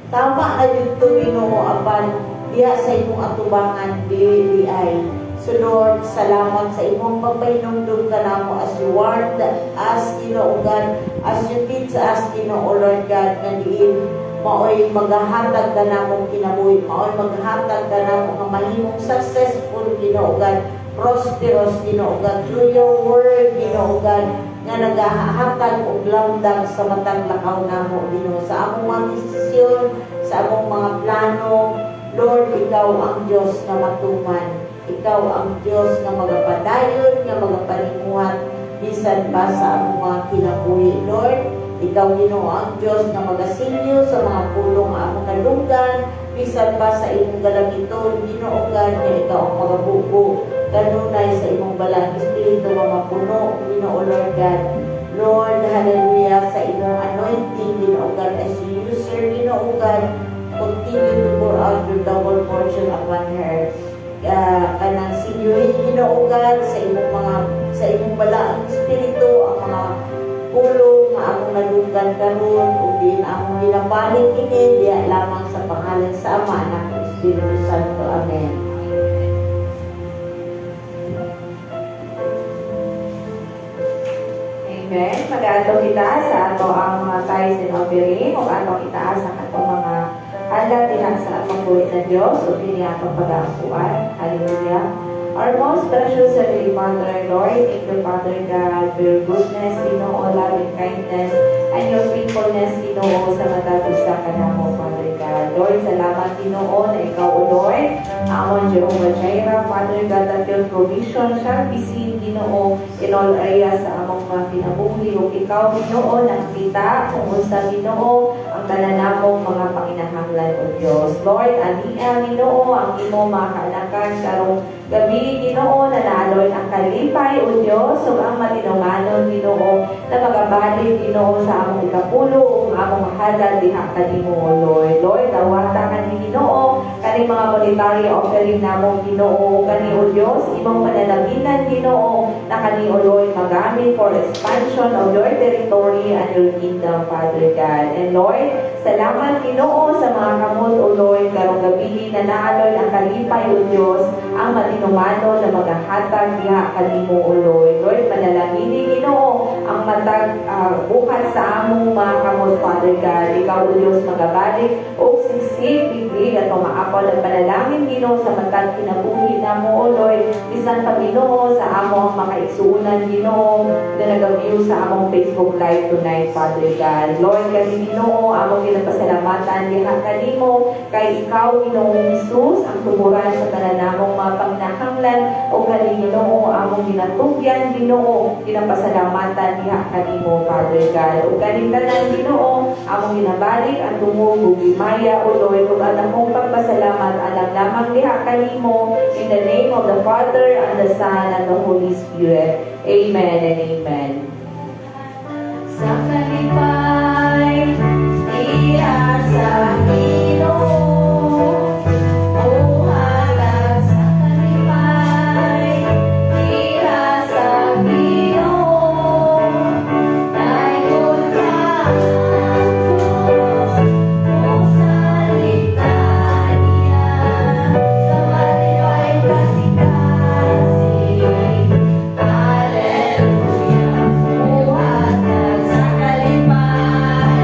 tama na dito Ginoo apan diha sa imong atubangan dili ay. So Lord, salamat sa imong pagpahinumdum kanamo as you warned us Ginoo God, as you teach us Ginoo Lord God, nga diin maoy maghahatag kanamo kinabuhi, maoy maghatag kanamo nga mahimong successful Ginoo God, prosperous Ginoo God, through your word Ginoo God, nga nagahatag og lamdag sa matang lakaw namo Ginoo sa among mga desisyon, sa among mga plano. Lord, ikaw ang Diyos na matuman. Ikaw ang Diyos na magapadayon, nga magapanimuhat, bisan pa sa among mga kinabuhi. Lord, ikaw Ginoo ang Diyos na magasilyo sa mga pulong among kalunggan, bisan pa sa imong galamiton, Ginoo God, nga ikaw ang magabubo, kanunay sa imong balang Espiritu nga mapuno, Ginoo Lord God. Lord, hallelujah, sa imong anointing, Ginoo God, as you use her, Ginoo God, continue to pour out your double portion upon her. Kanang sinyuhin Ginoo God sa imong balaang espiritu ang mga pulong nga among nadugan karon ug din among ginapalit kini diya lamang sa pangalan sa Ama, Anak ug Espiritu Santo. Amen. Amen. Mag-ato kita sa ato ang mga tithes and offering ug ato itaas ang ato mga handa diha sa pagbuhi na Dios o dili atong pag-aakuan. Hallelujah. Our most precious Heavenly Father, Lord, thank you, Father God, for your goodness, Ginoo, love and kindness, and your faithfulness, Ginoo, sa matatusa ka na mo, Father God. Lord, salamat, Ginoo, na ikaw, O Lord, amon Jehovah Jireh, Father God, that your provision shall be seen, Ginoo, in all areas sa among mga kinabuhi. O ikaw, Ginoo, nakita kung sa Ginoo, ang tanan-among mga panginahanglan, O Diyos. Lord, aniya, Ginoo, ang imo mga kaanakan, karong gabi, Ginoo, na naaloy ang kalipay, O Diyos, ug ang matinunganon, Ginoo, na magabalik, Ginoo, sa among ikapulo, ug among mahadad diha kanimo, O Lord. Lord, dawata ka ni Ginoo, kani mga monetary offering namong Ginoo, kani o Dios, imong panalaginan Ginoo, na kani o Lord magamit for expansion of your territory and your kingdom, Father God. And Lord, salamat Ginoo sa mga kamot o Lord, karong gabi na naaloy ang kalipay o Dios, ang matinumano na maghahatag diha kanimo o Lord. Lord, panalangin Ginoo ang matag buhat sa among mga kamot, Father God. Ikaw o Dios magabalik o sigsig biglig at maapol ang panalangin Ginoo sa matag kinabuhi namo o Lord. Bisan pa Ginoo sa among makaigsuunan Ginoo na nag-view sa among Facebook Live tonight, Father God. Lord, kani Ginoo among ginapasalamatan diha kanimo kay ikaw Ginoong Hesus ang tumuran sa tanan namong mga pangnahanglan o kani Ginoo among ginatugyan Ginoo ginapasalamatan diha kanimo, Father God. O kani tanan Ginoo among ginabalik ang tumugog himaya o Lord ug ang akong pagpasalamat alam lamang diha kanimo in the name of the Father and the Son and the Holy Spirit. Amen and amen. Sa kalipay, tira sa Ginoo. Buhatag sa kalipay, tira sa Ginoo. Dayon ka ang Diyos, o salita niya. Sa kalipay kasikasig. Hallelujah. Buhatag sa kalipay,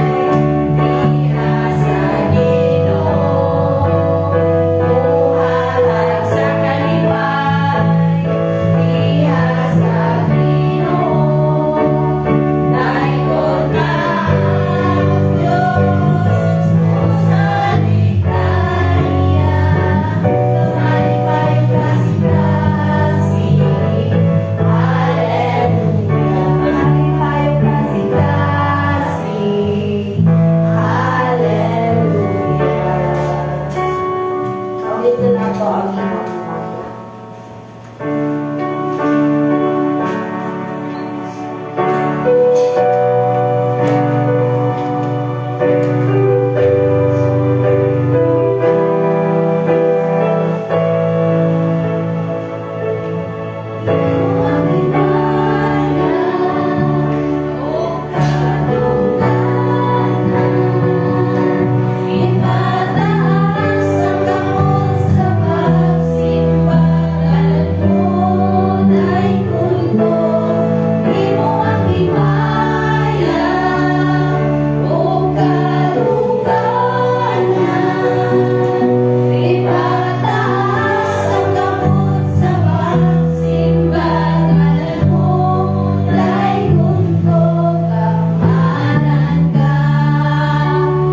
tira sa Ginoo. Buhatag sa kalipay, tira sa Ginoo. Dayon ka ang Diyos, o salita niya. Sa kalipay kasikasig. Hallelujah. Kalipay kasikasig. Hallelujah. Kawitin na to ang imong Maya.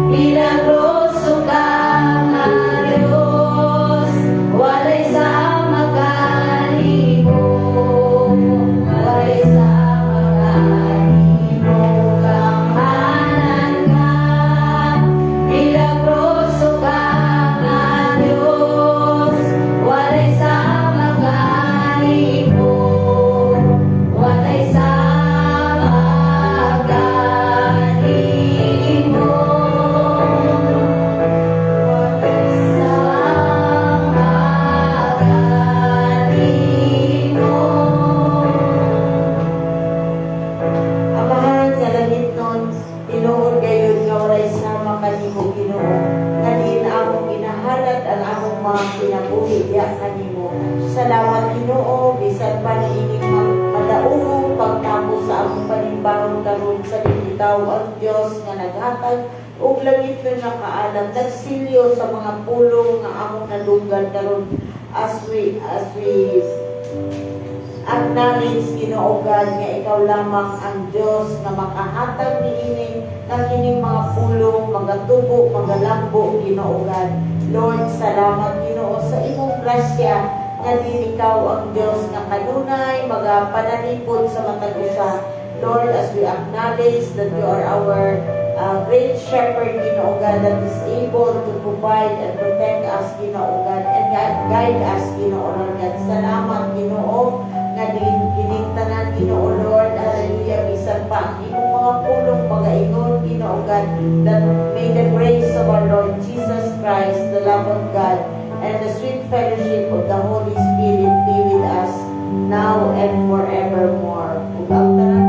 Milagroso ka nga Diyos, walay sa magalimo, walay sa magalimo, kamahanan ka. Milagroso ka nga Diyos, walay sa magalimo, walay sa magalimo. Amahan sa langit nun, tinuod gayon nga walay sama kanimo Ginoo. Nga din among ginahalat ang among mga kinabuhi diha kanimo. Salamat Ginoo, bisan pa niining madaugong pagtapos sa among panimbaron karon sa bitaw ang Dios nga naghatag ug langit nun nga kaalam nagsilyo sa mga pulong nga among nadunggan karon as we acknowledge Ginoo God nga ikaw lamang ang Diyos na makahatag niini ng kining mga pulong, mga tubo, mga lambo Ginoo God. Lord, salamat Ginoo sa imong grasya nga din ikaw ang Diyos nga kanunay magapanalipod sa matag usa. Lord, as we acknowledge that you are our great shepherd Ginoo God that is able to provide and protect us Ginoo God and guide us Ginoo Lord God. Salamat Ginoo nga din kining tanan Ginoo Lord. Hallelujah. Bisan pa ang imong mga pulong pagaingon Ginoo God, that may the grace of our Lord Jesus Christ, the love of God, and the sweet fellowship of the Holy Spirit be with us now and forevermore. Ug ang tanan